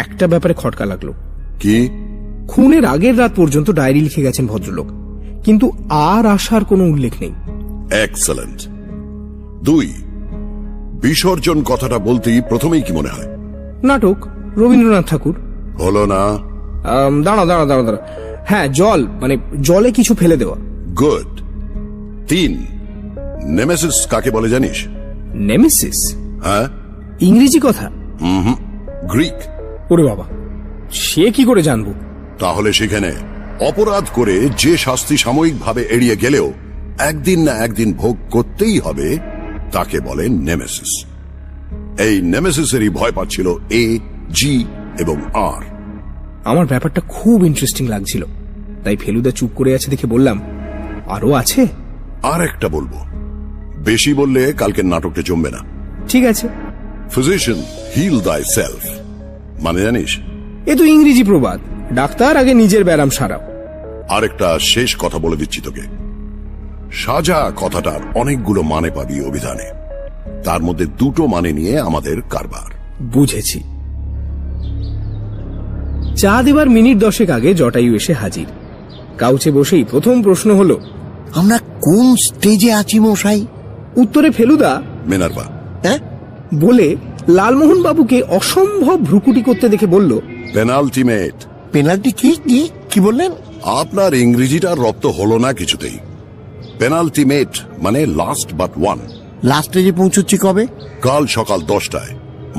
একটা ব্যাপারে খটকা লাগলো। কি? খুনের আগের রাত পর্যন্ত ডায়েরি লিখে গেছেন ভদ্রলোক, কিন্তু আর আসার কোনো উল্লেখ নেই। এক্সেলেন্ট। 2, বিসর্জন কথাটা বলতেই প্রথমেই কি মনে হয়? নাটক, রবীন্দ্রনাথ ঠাকুর। হলো না। দাঁড়া। হ্যাঁ, জল, মানে জলে কিছু ফেলে দেওয়া। গুড। 3, নেমেসিস কাকে বলে জানিস? নেমেসিস? হ্যাঁ। ইংরেজি কথা? গ্রিক। ওরে বাবা, সে কি করে জানবো? তাহলে সেখানে অপরাধ করে যে শাস্তি সাময়িকভাবে এড়িয়ে গেলেও একদিন না একদিন ভোগ করতেই হবে, তাকে বলে নেমেসিস। এই নেমেসিসেরই ভয় পাচ্ছিল এ, জি এবং আর। আমার ব্যাপারটা খুব ইন্টারেস্টিং লাগছিল, তাই ফেলুদা চুপ করে আছে দেখে বললাম, আরো আছে? আর একটা বলবো, বেশি বললে কালকের নাটকটা জমবে না। ঠিক আছে। ফিজিশিয়ান হিল দাই সেলফ মানে জানিস? এ তো ইংরেজি প্রবাদ, ডাক্তার আগে নিজের ব্যারাম সারাও। আরেকটা শেষ কথা বলে দিচ্ছি তোকে, সাজা কথাটার অনেকগুলো মানে পাবি অভিধানে, তার মধ্যে দুটো মানে নিয়ে আমাদের কারবার। বুঝেছি। চা দেবার মিনিট 10 আগে জটায়ু এসে হাজির। কাউচে বসেই প্রথম প্রশ্ন হলো, আমরা কোন স্টেজে আছি মশাই? উত্তরে ফেলুদা মিনার্ভা হ্যাঁ বলে লালমোহন বাবুকে অসম্ভব ভ্রুকুটি করতে দেখে বলল, পেনাল্টিমেট। পেনাল্টি কি কি কি বললেন? আপনার ইংরেজিটার রপ্ত হলো না কিছুতেই। পেনাল্টিমেট মানে লাস্ট বাট ওয়ান। লাস্ট স্টেজে পৌঁছচ্ছি কবে? কাল সকাল 10টায়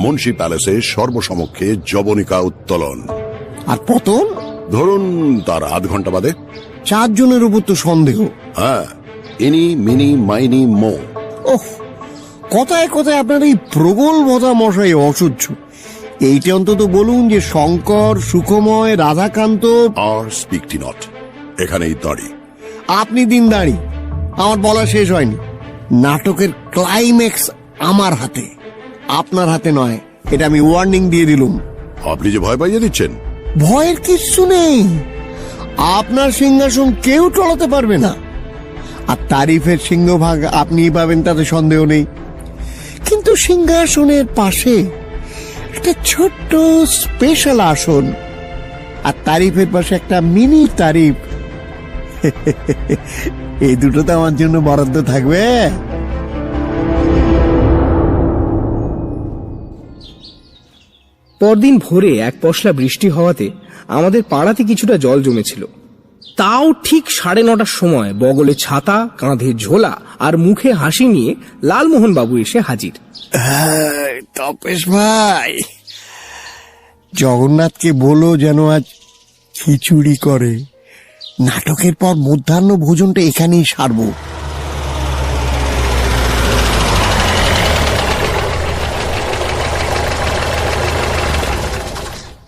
মুন্সি প্যালেসে সর্বসমক্ষে জবনিকা উত্তোলন। আর পতন? ধরুন তার আধ ঘন্টা বাদে। 4 জনের উপর তো সন্দেহ। হ্যাঁ, ইনি মিনি মাইনি মো। ওহ, কথায় কথায় আপনার এই প্রবল মজা মশাই অসহ্য। এইটা অন্তত বলুন যে শঙ্কর, সুখময়, রাধাকান্ত আর স্পিকটি নট, এখানেই দাঁড়ি। আপনি দিন দাঁড়ি। আমার বলা শেষ হয়নি। নাটকের ক্লাইম্যাক্স আমার হাতে, আপনার হাতে নয়, এটা আমি ওয়ার্নিং দিয়ে দিলুম। আপনি যে ভয় পাইয়ে দিচ্ছেন। ভয়ের কিছু নেই, আপনার সিংহাসন কেউ টলাতে পারবে না। আর তারিফের সিংহভাগ আপনিই পাবেন, তাতে সন্দেহ নেই। কিন্তু সিংহাসনের পাশে একটা ছোট্ট স্পেশাল আসন, আর তারিফের পাশে একটা মিনি তারিফ। এই দুটো তো আমার জন্য বরাদ্দ থাকবে। পরদিন ভোরে এক পশলা বৃষ্টি হওয়াতে আমাদের পাড়াতে কিছুটা জল জমেছিল। তাও ঠিক 9:30 সময় বগলে ছাতা, কাঁধে ঝোলা আর মুখে হাসি নিয়ে লালমোহন বাবু এসে হাজির। তপেশ ভাই, জগন্নাথকে বলো যেন আজ খিচুড়ি করে। নাটকের পর মধ্যাহ্ন ভোজনটা এখানেই সারবো।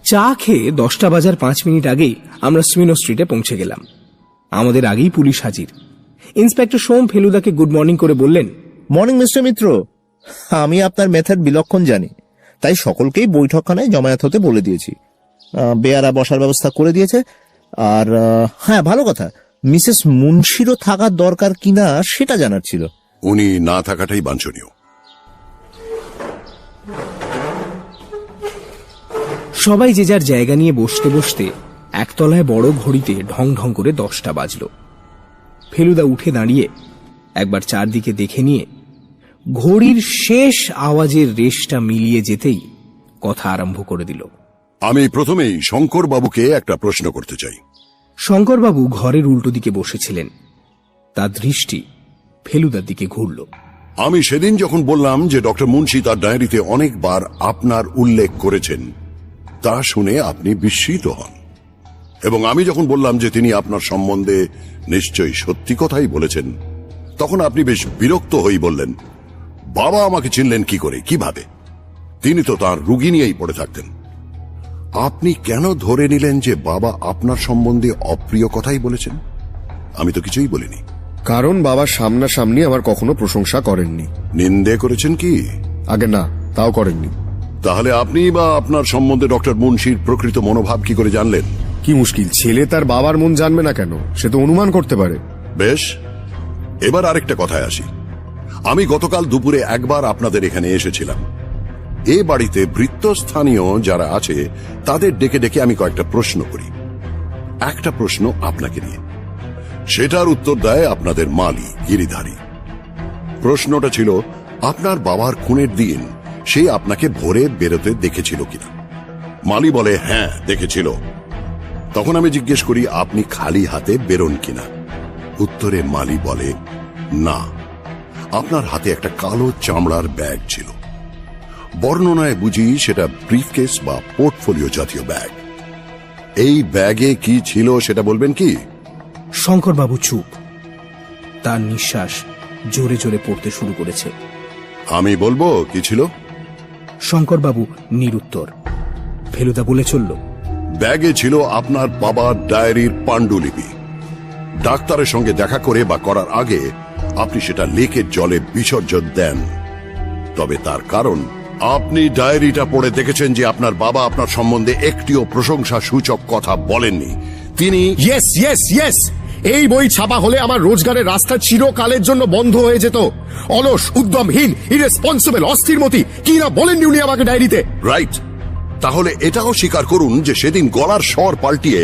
চা খেয়ে 10টা বাজার 5 মিনিট আগেই আমরা স্মিনো স্ট্রিটে পৌঁছে গেলাম। আমাদের আগেই পুলিশ হাজির। ইন্সপেক্টর সোম ফেলুদাকে গুড মর্নিং করে বললেন, মর্নিং মিস্টার মিত্র, আমি আপনার মেথড বিলক্ষণ জানি, তাই সকলকেই বৈঠকখানায় জমায়েত হতে বলে দিয়েছি। বেয়ারা বসার ব্যবস্থা করে দিয়েছে। আর হ্যাঁ, ভালো কথা, মিসেস মুন্সিরও থাকার দরকার কিনা সেটা জানার ছিল। উনি না থাকাটাই বাঞ্ছনীয়। সবাই যে যার জায়গা নিয়ে বসতে বসতে একতলায় বড় ঘড়িতে ঢং ঢং করে 10টা বাজল। ফেলুদা উঠে দাঁড়িয়ে একবার চারদিকে দেখে নিয়ে ঘড়ির শেষ আওয়াজের রেশটা মিলিয়ে যেতেই কথা আরম্ভ করে দিল। আমি প্রথমেই শঙ্কর বাবুকে একটা প্রশ্ন করতে চাই। শঙ্করবাবু ঘরের উল্টো দিকে বসেছিলেন। তার দৃষ্টি ফেলুদার দিকে ঘুরল। আমি সেদিন যখন বললাম যে ডক্টর মুন্সি তার ডায়েরিতে অনেকবার আপনার উল্লেখ করেছেন, তা শুনে আপনি বিস্মিত হন, এবং আমি যখন বললাম যে তিনি আপনার সম্বন্ধে নিশ্চয়ই সত্যি কথাই বলেছেন, তখন আপনি বেশ বিরক্ত হয়ে বললেন, বাবা আমাকে চিনলেন কি করে, কিভাবে? তিনি তো তার রুগী নিয়েই পড়ে থাকতেন। আপনি কেন ধরে নিলেন যে বাবা আপনার সম্বন্ধে অপ্রিয় কথাই বলেছেন? আমি তো কিছুই বলিনি। কারণ বাবা সামনাসামনি আমার কখনো প্রশংসা করেননি। নিন্দে করেছেন কি? আগে না, তাও করেননি। তাহলে আপনি বা আপনার সম্বন্ধে ডক্টর মুন্সির প্রকৃত মনোভাব কি করে জানলেন? কি মুশকিল, ছেলে তার বাবার মন জানবে না কেন? সে তো অনুমান করতে পারে। বেশ, এবার আরেকটা কথায় আসি। আমি গতকাল দুপুরে একবার আপনাদের এখানে এসেছিলাম। এ বাড়িতে বৃত্তস্থানীয় যারা আছে তাদের ডেকে ডেকে আমি কয়েকটা প্রশ্ন করি। একটা প্রশ্ন আপনাকে নিয়ে, সেটার উত্তর দেয় আপনাদের মালি গিরিধারী। প্রশ্নটা ছিল, আপনার বাবার খুনের দিন সে আপনাকে ভোরে বেরোতে দেখেছিল কিনা। মালি বলে হ্যাঁ দেখেছিল। তখন আমি জিজ্ঞেস করি, আপনি খালি হাতে বেরোন কিনা? উত্তরে মালি বলে না, আপনার হাতে একটা কালো চামড়ার ব্যাগ ছিল। বর্ণনায় বুঝি সেটা ব্রিফকেস বা পোর্টফোলিও জাতীয় ব্যাগ। এই ব্যাগে কি ছিল সেটা বলবেন কি? শঙ্করবাবু চুপ। তার নিঃশ্বাস জোরে জোরে পড়তে শুরু করেছে। আমি বলবো কি ছিল? শঙ্করবাবু নিরুত্তর। ফেলুদা বলে চলল, ব্যাগে ছিল আপনার বাবার ডায়েরির পাণ্ডুলিপি। ডাক্তারের সঙ্গে দেখা করে বা করার আগে আপনি সেটা লেকের জলে বিসর্জন দেন। তবে তার কারণ, আপনি ডায়েরিটা পড়ে দেখেছেন যে আপনার বাবা আপনার সম্বন্ধে একটিও প্রশংসা সূচক কথা বলেননি। তিনি ইয়েস ইয়েস ইয়েস, এই বই ছাপা হলে আমার রোজগারের রাস্তা চিরকালের জন্য বন্ধ হয়ে যেত। অলস, উদ্যমহীন, ইরেসপন্সিবল, অস্থিরমতি, কি না বলেননি উনি আমাকে ডায়েরিতে। রাইট। তাহলে এটাও স্বীকার করুন যে সেদিন গলার স্বর পাল্টিয়ে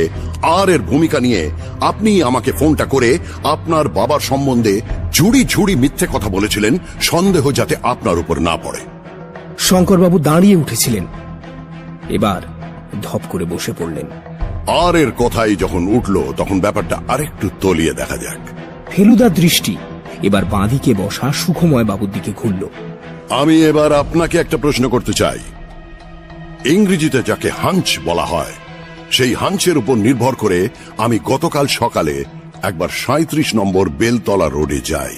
আর এর ভূমিকা নিয়ে আপনি আমাকে ফোনটা করে আপনার বাবার সম্বন্ধে ঝুড়ি ঝুড়ি মিথ্যে কথা বলেছিলেন, সন্দেহ যাতে আপনার উপর না পড়ে। শঙ্করবাবু দাঁড়িয়ে উঠেছিলেন। এবার ধপ করে বসে পড়লেন। আর এর কথাই যখন উঠল তখন ব্যাপারটা আরেকটু তলিয়ে দেখা যাক। ফেলুদার দৃষ্টি এবার বাঁদিকে বসা সুখময় বাবুর দিকে ঘুরল। আমি এবার আপনাকে একটা প্রশ্ন করতে চাই। ইংরেজিতে যাকে হাঞ্চ বলা হয়, সেই হাঞ্চের উপর নির্ভর করে আমি গতকাল সকালে একবার 37 নম্বর বেলতলা রোডে যাই।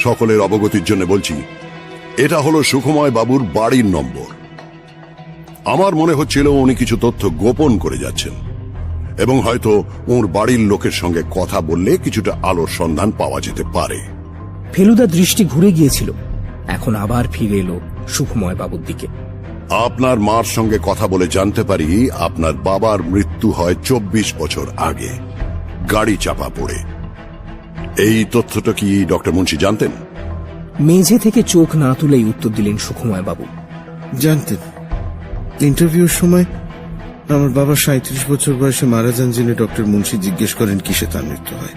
সকলের অবগতির জন্য বলছি, এটা হলো সুখময় বাবুর বাড়ির নম্বর। আমার মনে হচ্ছিল উনি কিছু তথ্য গোপন করে যাচ্ছেন, এবং হয়তো ওর বাড়ির লোকের সঙ্গে কথা বললে কিছুটা আলোর সন্ধান পাওয়া যেতে পারে। ফেলুদার দৃষ্টি ঘুরে গিয়েছিল, এখন আবার ফিরে এলো সুখময় বাবুর দিকে। আপনার মার সঙ্গে কথা বলে জানতে পারি আপনার বাবার মৃত্যু হয় 24 বছর আগে, গাড়ি চাপা পড়ে। এই তথ্যটা কি ডক্টর মুন্সি জানতেন? মেঝে থেকে চোখ না তুলেই উত্তর দিলেন সুখময় বাবু। জানতেন। ইন্টারভিউর সময় আমার বাবা 37 বছর বয়সে মারা যান জেনে ডক্টর মুন্সি জিজ্ঞেস করেন কিসে তার মৃত্যু হয়।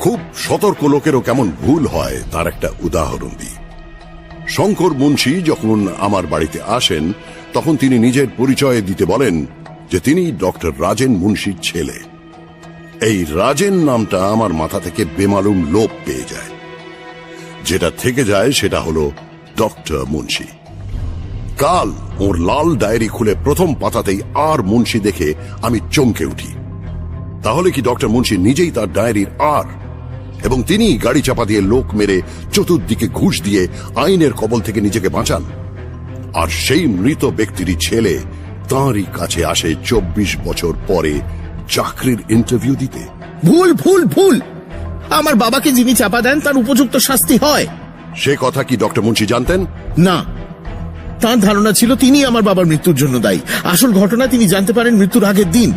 খুব সতর্ক লোকেরও কেমন ভুল হয় তার একটা উদাহরণ দিই। শঙ্কর মুন্সি যখন আমার বাড়িতে আসেন তখন তিনি নিজের পরিচয় দিতে বলেন যে তিনি ডক্টর রাজেন মুন্সির ছেলে। এই রাজেন নামটা আমার মাথা থেকে বেমালুম লোপ পেয়ে যায়। যেটা থেকে যায় সেটা হলো ডক্টর মুন্সি। কাল ওর লাল ডায়েরি খুলে প্রথম পাতাতেই আর মুন্সি দেখে আমি চমকে উঠি। তাহলে কি ডক্টর মুন্সি নিজেই তার ডায়েরির আর, এবং তিনি গাড়ি চাপা দিয়ে লোক মেরে চতুর্দিকে ঘুষ দিয়ে আইনের কবল থেকে নিজেকে বাঁচান? আর সেই মৃত ব্যক্তিরই ছেলে তাঁরই কাছে আসে 24 বছর পরে চাকরির ইন্টারভিউ দিতে। ভুল ভুল ভুল, আমার বাবাকে যিনি চাপা দেন তার উপযুক্ত শাস্তি হয়। সে কথা কি ডক্টর মুন্সি জানতেন? না, তার ধারণা ছিল তিনি আমার বাবার মৃত্যুর জন্য দায়ী। আসল ঘটনা তিনি জানতে পারেন মৃত্যুর আগের দিন।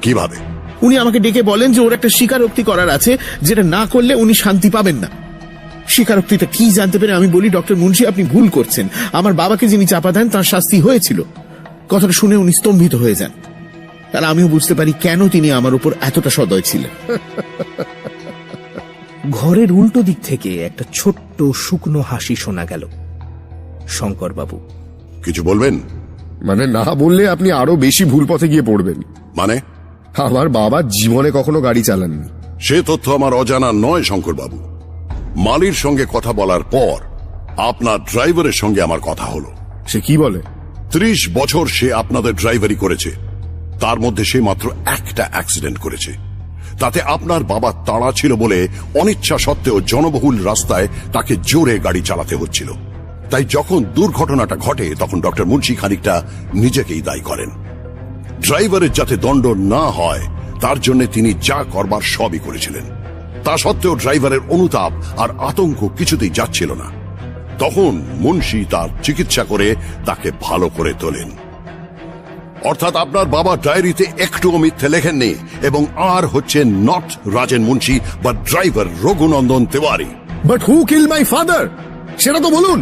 কিভাবে? উনি আমাকে ডেকে বলেন যে ওর একটা স্বীকারোক্তি করার আছে, যেটা না করলে উনি শান্তি পাবেন না। স্বীকারোক্তিটা কি জানতে পেরে আমি বলি, ডক্টর মুন্সি আপনি ভুল করছেন, আমার বাবাকে যিনি চাপা দেন তার শাস্তি হয়েছিল। কথাটা শুনে উনি স্তম্ভিত হয়ে যান। আর আমিও বুঝতে পারি কেন তিনি আমার উপর এতটা সদয় ছিলেন। ঘরের উল্টো দিক থেকে একটা ছোট্ট শুকনো হাসি শোনা গেল। শঙ্করবাবু, কিছু বলবেন? মানে না বললে আপনি আরো বেশি ভুল পথে গিয়ে পড়বেন। মানে? আমার বাবা জীবনে কখনো গাড়ি চালাননি। সে তথ্য আমার অজানা নয় শঙ্করবাবু। মালির সঙ্গে কথা বলার পর আপনার ড্রাইভারের সঙ্গে আমার কথা হলো। সে কি বলে? 30 বছর সে আপনাদের ড্রাইভারি করেছে, তার মধ্যে সে মাত্র একটা অ্যাক্সিডেন্ট করেছে। তাতে আপনার বাবা তাড়া ছিল বলে অনিচ্ছা সত্ত্বেও জনবহুল রাস্তায় তাকে জোরে গাড়ি চালাতে হচ্ছিল। তাই যখন দুর্ঘটনাটা ঘটে তখন ডক্টর মুন্সি খানিকটা নিজেকেই দায়ী করেন। ড্রাইভারের যাতে দণ্ড না হয় তার জন্য তিনি যা করবার সবই করেছিলেন। তা সত্ত্বেও ড্রাইভারের অনুতাপ আর আতঙ্ক কিছুতেই যাচ্ছিল না। তখন মুন্সি তার চিকিৎসা করে তাকে ভালো করে তোলেন। অর্থাৎ আপনার বাবা ডায়েরিতে একটুও মিথ্যে লেখেননি, এবং আর হচ্ছে নট রাজেন মুন্সি বা driver Raghunandan Tiwari. But who kill my father, সেটা তো বলুন।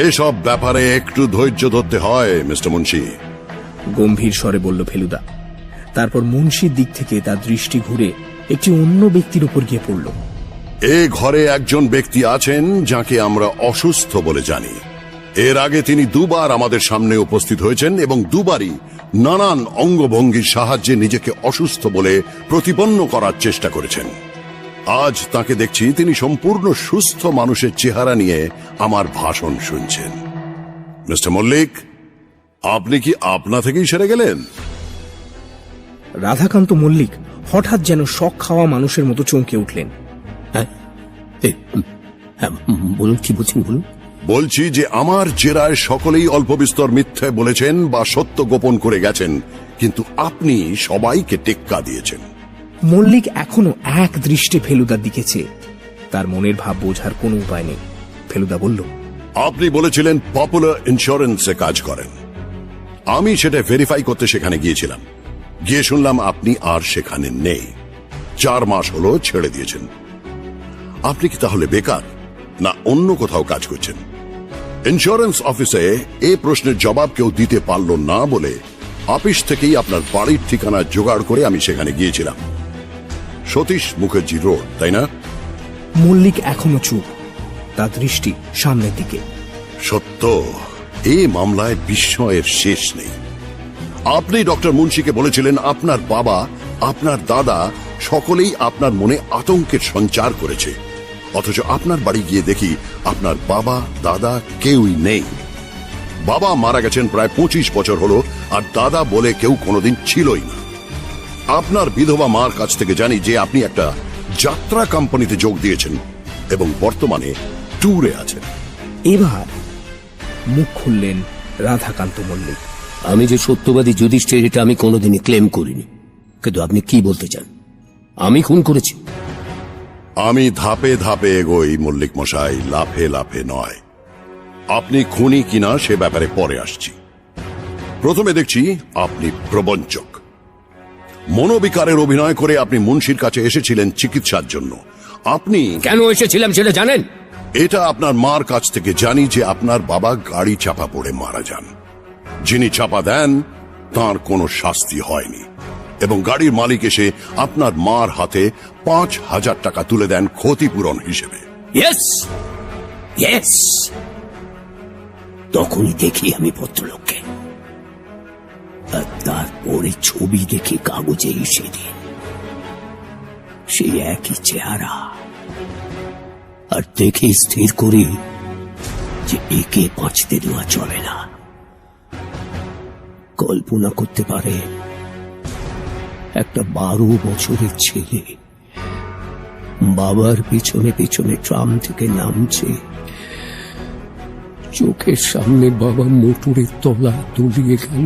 এসব ব্যাপারে একটু ধৈর্য ধরতে হয় মিস্টার মুন্সি, গম্ভীর স্বরে বলল ফেলুদা। তারপর মুন্সির দিক থেকে তার দৃষ্টি ঘুরে একটি অন্য ব্যক্তির উপর গিয়ে পড়ল। এ ঘরে একজন ব্যক্তি আছেন যাকে আমরা অসুস্থ বলে জানি। এর আগে তিনি দুবার আমাদের সামনে উপস্থিত হয়েছেন এবং দুবারই নানান অঙ্গভঙ্গির সাহায্যে নিজেকে অসুস্থ বলে প্রতিপন্ন করার চেষ্টা করেছেন। আজ তাকে দেখছি তিনি সম্পূর্ণ সুস্থ মানুষের চেহারা নিয়ে আমার ভাষণ শুনছেন। মিস্টার মল্লিক, আপনি কি আপনা থেকেই সেরে গেলেন? রাধাকান্ত মল্লিক হঠাৎ যেন শক খাওয়া মানুষের মতো চমকে উঠলেন। বলুন, কি বলছেন বলুন। বলছি যে আমার জেরায় সকলেই অল্প বিস্তর মিথ্যে বলেছেন বা সত্য গোপন করে গেছেন, কিন্তু আপনি সবাইকে টেক্কা দিয়েছেন। মল্লিক এখনো এক দৃষ্টে ফেলুদার দিকে চেয়ে। তার মনের ভাব বোঝার কোনো উপায় নেই। ফেলুদা বলল, আপনি বলেছিলেন পপুলার ইন্স্যুরেন্সে কাজ করেন। আমি সেটা ভেরিফাই করতে সেখানে গিয়েছিলাম। গিয়ে শুনলাম আপনি আর সেখানে নেই। 4 মাস হলো ছেড়ে দিয়েছেন। আপনি কি তাহলে বেকার, না অন্য কোথাও কাজ করছেন? ইন্স্যুরেন্স অফিসে এই প্রশ্নের জবাব কেউ দিতে পারল না বলে অফিস থেকেই আপনার বাড়ির ঠিকানা জোগাড় করে আমি সেখানে গিয়েছিলাম। সতীশ মুখার্জি রোড, তাই না? মল্লিক এখনো চুপ, তার দৃষ্টি সামনের দিকে। সত্য, এই মামলায় বিস্ময়ের শেষ নেই। আপনি ডক্টর মুন্সিকে বলেছিলেন আপনার বাবা, আপনার দাদা সকলেই আপনার মনে আতঙ্কের সঞ্চার করেছে, অথচ আপনার বাড়ি গিয়ে দেখি আপনার বাবা দাদা কেউই নেই। বাবা মারা গেছেন প্রায় 25 বছর হলো, আর দাদা বলে কেউ কোনোদিন ছিলই না। আপনার বিধবা মার কাছ থেকে জানি যে আপনি একটা যাত্রা কোম্পানিতে যোগ দিয়েছেন এবং বর্তমানে ট্যুরে আছেন। এবার মুখ খুললেন রাধাকান্ত মল্লিক। আমি যে সত্যবাদী যুধিষ্ঠির এটা আমি কোনোদিনই ক্লেম করিনি, কিন্তু আপনি কি বলতে চান? আমি খুন করেছি? আমি ধাপে ধাপে এগোই মল্লিক মশাই, লাফে লাফে নয়। আপনি খুনি কিনা সে ব্যাপারে পরে আসছি। প্রথমে দেখছি আপনি প্রবঞ্চক। মনোবিকারের অভিনয় করে আপনি মুন্সির কাছে এসেছিলেন চিকিৎসার জন্য। আপনি কেন এসেছিলাম সেটা জানেন? এটা আপনার মার কাছ থেকে জানি যে আপনার বাবা গাড়ি চাপা পড়ে মারা যান। যিনি চাপা দেন তার কোনো শাস্তি হয়নি, এবং গাড়ির মালিক এসে আপনার মার হাতে 5,000 টাকা তুলে দেন ক্ষতিপূরণ হিসেবে। ইয়েস ইয়েস, তখনই দেখি আমি ভদ্রলোককে, আর তারপরে ছবি দেখি কাগজে এসে দিন। সেই একই চেহারা, আর দেখে স্থির করি যে একে বাঁচতে দেওয়া চলে না। কল্পনা করতে পারে একটা 12 বছরের ছেলে বাবার পিছনে পিছনে ট্রাম থেকে নামছে, চোখের সামনে বাবা মোটরের তলা তলিয়ে গেল।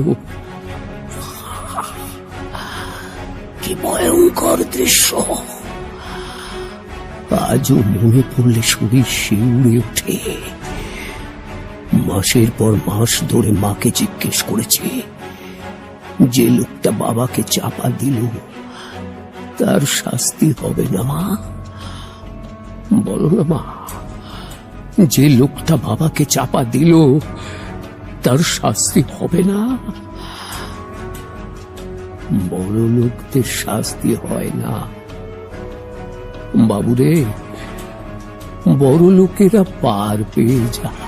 কি ভয়ঙ্কর দৃশ্য! আজও মনে পড়লে শরীর শিউরে ওঠে। মাসের পর মাস ধরে মাকে জিজ্ঞেস করেছে, যে লোকটা বাবাকে চাপা দিল তার শাস্তি হবে না মা? বলো না মা, যে লোকটা বাবাকে চাপা দিল তার শাস্তি হবে না? বড় লোকদের শাস্তি হয় না বাবুরে, বড় লোকেরা পার পেয়ে যায়।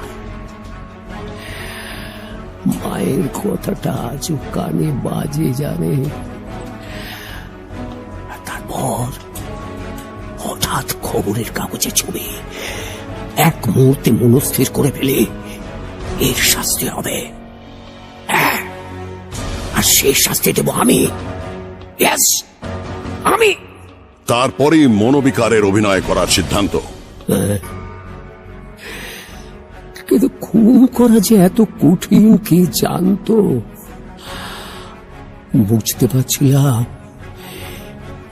মায়ের কথাটা আজও কানে বাজে জানে। তারপর হঠাৎ খবরের কাগজে ছবি, এক মুহূর্তে মনস্থির করে ফেলে এর শাস্তি হবে, আর সেই শাস্তি দেব আমি। ইয়েস, আমি। তারপরেই মনোবিকারের অভিনয় করার সিদ্ধান্ত। কিন্তু খুন করা যে এত কঠিন কি জানতো? বুঝতে পারছিলাম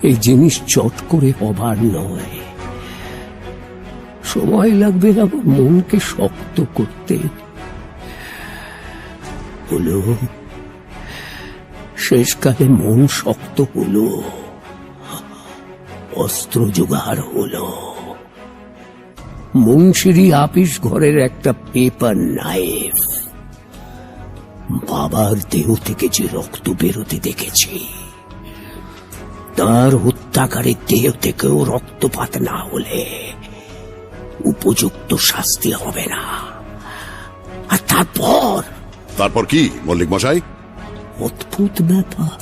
এই জিনিস চট করে হবার নয়, সময় লাগবে আমার মনকে শক্ত করতে। হলো, শেষকালে মন শক্ত হলো, অস্ত্র জোগাড় হলো। মুন্সিরি আপিস ঘরের একটা পেপার নাইফ। বাবার দেহ থেকে যে রক্ত বেরোতে দেখেছি, তার হত্যাকারীর দেহ থেকেও রক্তপাত না হলে উপযুক্ত শাস্তি হবে না। আর তারপর কি মল্লিক মশাই? অদ্ভুত ব্যাপার,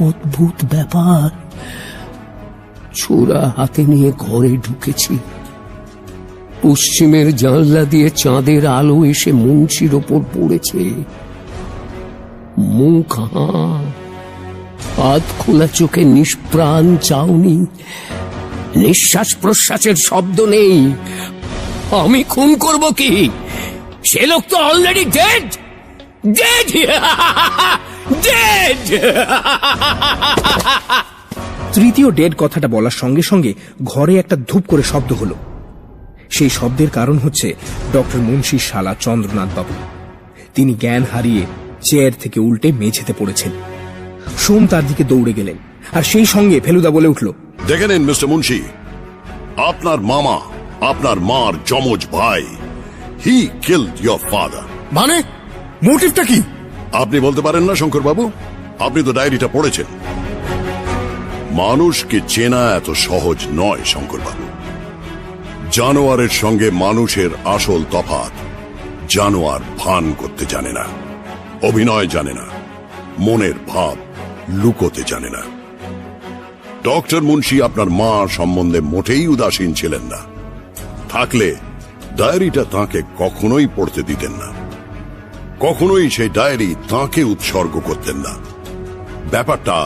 অদ্ভুত ব্যাপার। ছোরা হাতে নিয়ে ঘরে ঢুকেছি। পশ্চিমের জানলা দিয়ে চাঁদের আলো এসে মুন্সির ওপর পড়েছে। মুখ হাত খোলা চোখে নিষ্প্রাণ চাউনি, নিঃশ্বাস প্রশ্বাসের শব্দ নেই। আমি খুন করব কি? সে লোক তো অলরেডি ডেড, ডেড, ডেড। তৃতীয় ডেড কথাটা বলার সঙ্গে সঙ্গে ঘরে একটা ধূপ করে শব্দ হলো। সেই শব্দের কারণ হচ্ছে ডক্টর মুন্সির শালা চন্দ্রনাথ বাবু। তিনি জ্ঞান হারিয়ে চেয়ার থেকে উল্টে মেঝেতে পড়েছেন। সোম তার দিকে দৌড়ে গেলেন, আর সেই সঙ্গে ফেলুদা বলে উঠল, দেখে নিন মিস্টার মুন্সি, আপনার মামা আপনার মার যমজ ভাই, হি কিলড ইয়োর ফাদার। মানে মোটিভটা কি? আপনি বলতে পারেন না শঙ্কর বাবু? আপনি তো ডায়েরিটা পড়েছেন। মানুষকে চেনা এত সহজ নয় শঙ্কর বাবু। জানোয়ারের সঙ্গে মানুষের আসল তফাৎ, জানোয়ার ভান করতে জানে না, অভিনয় জানে না, মনের ভাব লুকোতে জানে না। ডক্টর মুন্সি আপনার মা সম্বন্ধে মোটেই উদাসীন ছিলেন না। থাকলে ডায়েরিটা তাঁকে কখনোই পড়তে দিতেন না, কখনোই সেই ডায়েরি তাঁকে উৎসর্গ করতেন না। ব্যাপারটা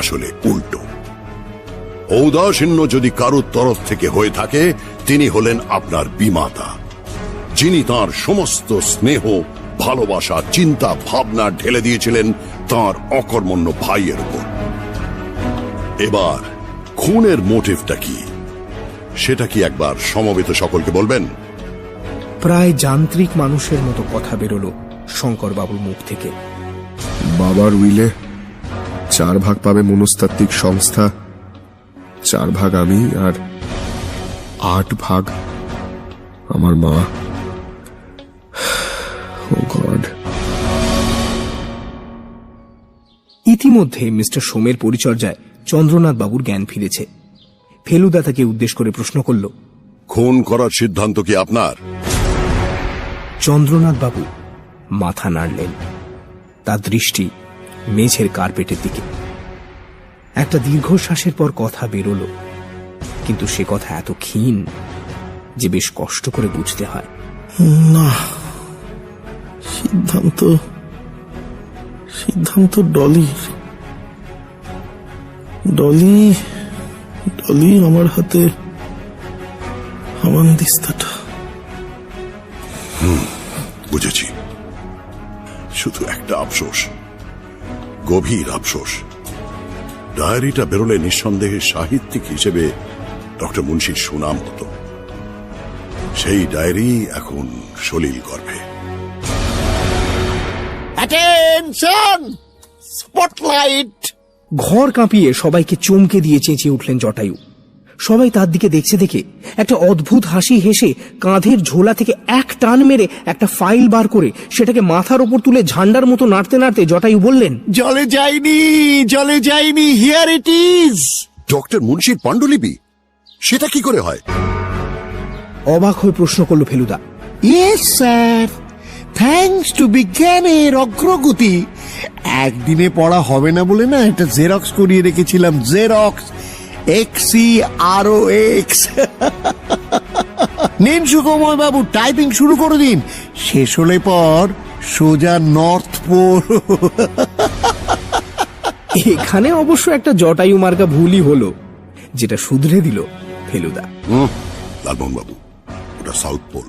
আসলে উল্টো। ঔদাসীন্য যদি কারোর তরফ থেকে হয়ে থাকে, তিনি হলেন আপনার বিমাতা, যিনি তাঁর সমস্ত স্নেহ, ভালোবাসা, চিন্তা, ভাবনা ঢেলে দিয়েছিলেন তাঁর অকর্মণ্য ভাইয়ের উপর। এবার খুনের মোটিভটা কি, সেটা কি একবার সমবেত সকলকে বলবেন? প্রায় যান্ত্রিক মানুষের মতো কথা বেরোলো শঙ্করবাবুর মুখ থেকে। বাবার উইলে 4 ভাগ পাবে মনস্তাত্ত্বিক সংস্থা, 4 ভাগ আমি, আর 8 ভাগ আমার মা। ও গড। ইতিমধ্যে মিস্টার সোমের পরিচর্যায় চন্দ্রনাথ বাবুর জ্ঞান ফিরেছে। ফেলুদা তাকে উদ্দেশ্য করে প্রশ্ন করল, খুন করার সিদ্ধান্ত কি আপনার? চন্দ্রনাথ বাবু মাথা নাড়লেন। তার দৃষ্টি মেঝের কার্পেটের দিকে। একটা দীর্ঘশ্বাসের পর কথা বেরোলো, কিন্তু সে কথা এত ক্ষীণ যে বেশ কষ্ট করে বুঝতে হয়। না, সিদ্ধান্ত সিদ্ধান্ত ডলির। ডলি ডলি আমার হাতে হামানদিস্তাটা। বুঝেছি। শুধু একটা আফসোস, গভীর আফসোস, ডায়েরিটা বেরোলে নিঃসন্দেহে সাহিত্যিক হিসেবে ডক্টর মুন্সির সুনাম হতো। সেই ডায়েরি এখন সলিল গর্ভে। Attention, spotlight. ঘর কাঁপিয়ে সবাইকে চমকে দিয়ে চেঁচিয়ে উঠলেন জটায়ু। সবাই তার দিকে দেখছে দেখে একটা অদ্ভুত হাসি হেসে কাঁধের ঝোলা থেকে এক টান মেরে একটা ফাইল বার করে সেটাকে মাথার ওপর তুলে ঝান্ডার মতো নাড়তে নাড়তে জটায়ু বললেন, জলে যায়নি, জলে যায়নি, হিয়ার ইট ইজ। ডক্টর মুন্সির পাণ্ডুলিপি, সেটা কি করে হয়? অবাক হয়ে প্রশ্ন করল Feluda. Yes sir, thanks to বিজ্ঞানের অগ্রগতি। একদিনে পড়া হবে না বলে না এটা জেরক্স করিয়ে রেখেছিলাম। Xerox, XCROX। নিন সুকময় বাবু, টাইপিং শুরু করে দিন। শেষ হলে পর সোজা নর্থ পোল। এখানে অবশ্য একটা জটায়ু মার্কা ভুলই হলো, যেটা শুধরে দিল ফেলুদা। লালমোহন বাবু, ওটা সাউথ পোল।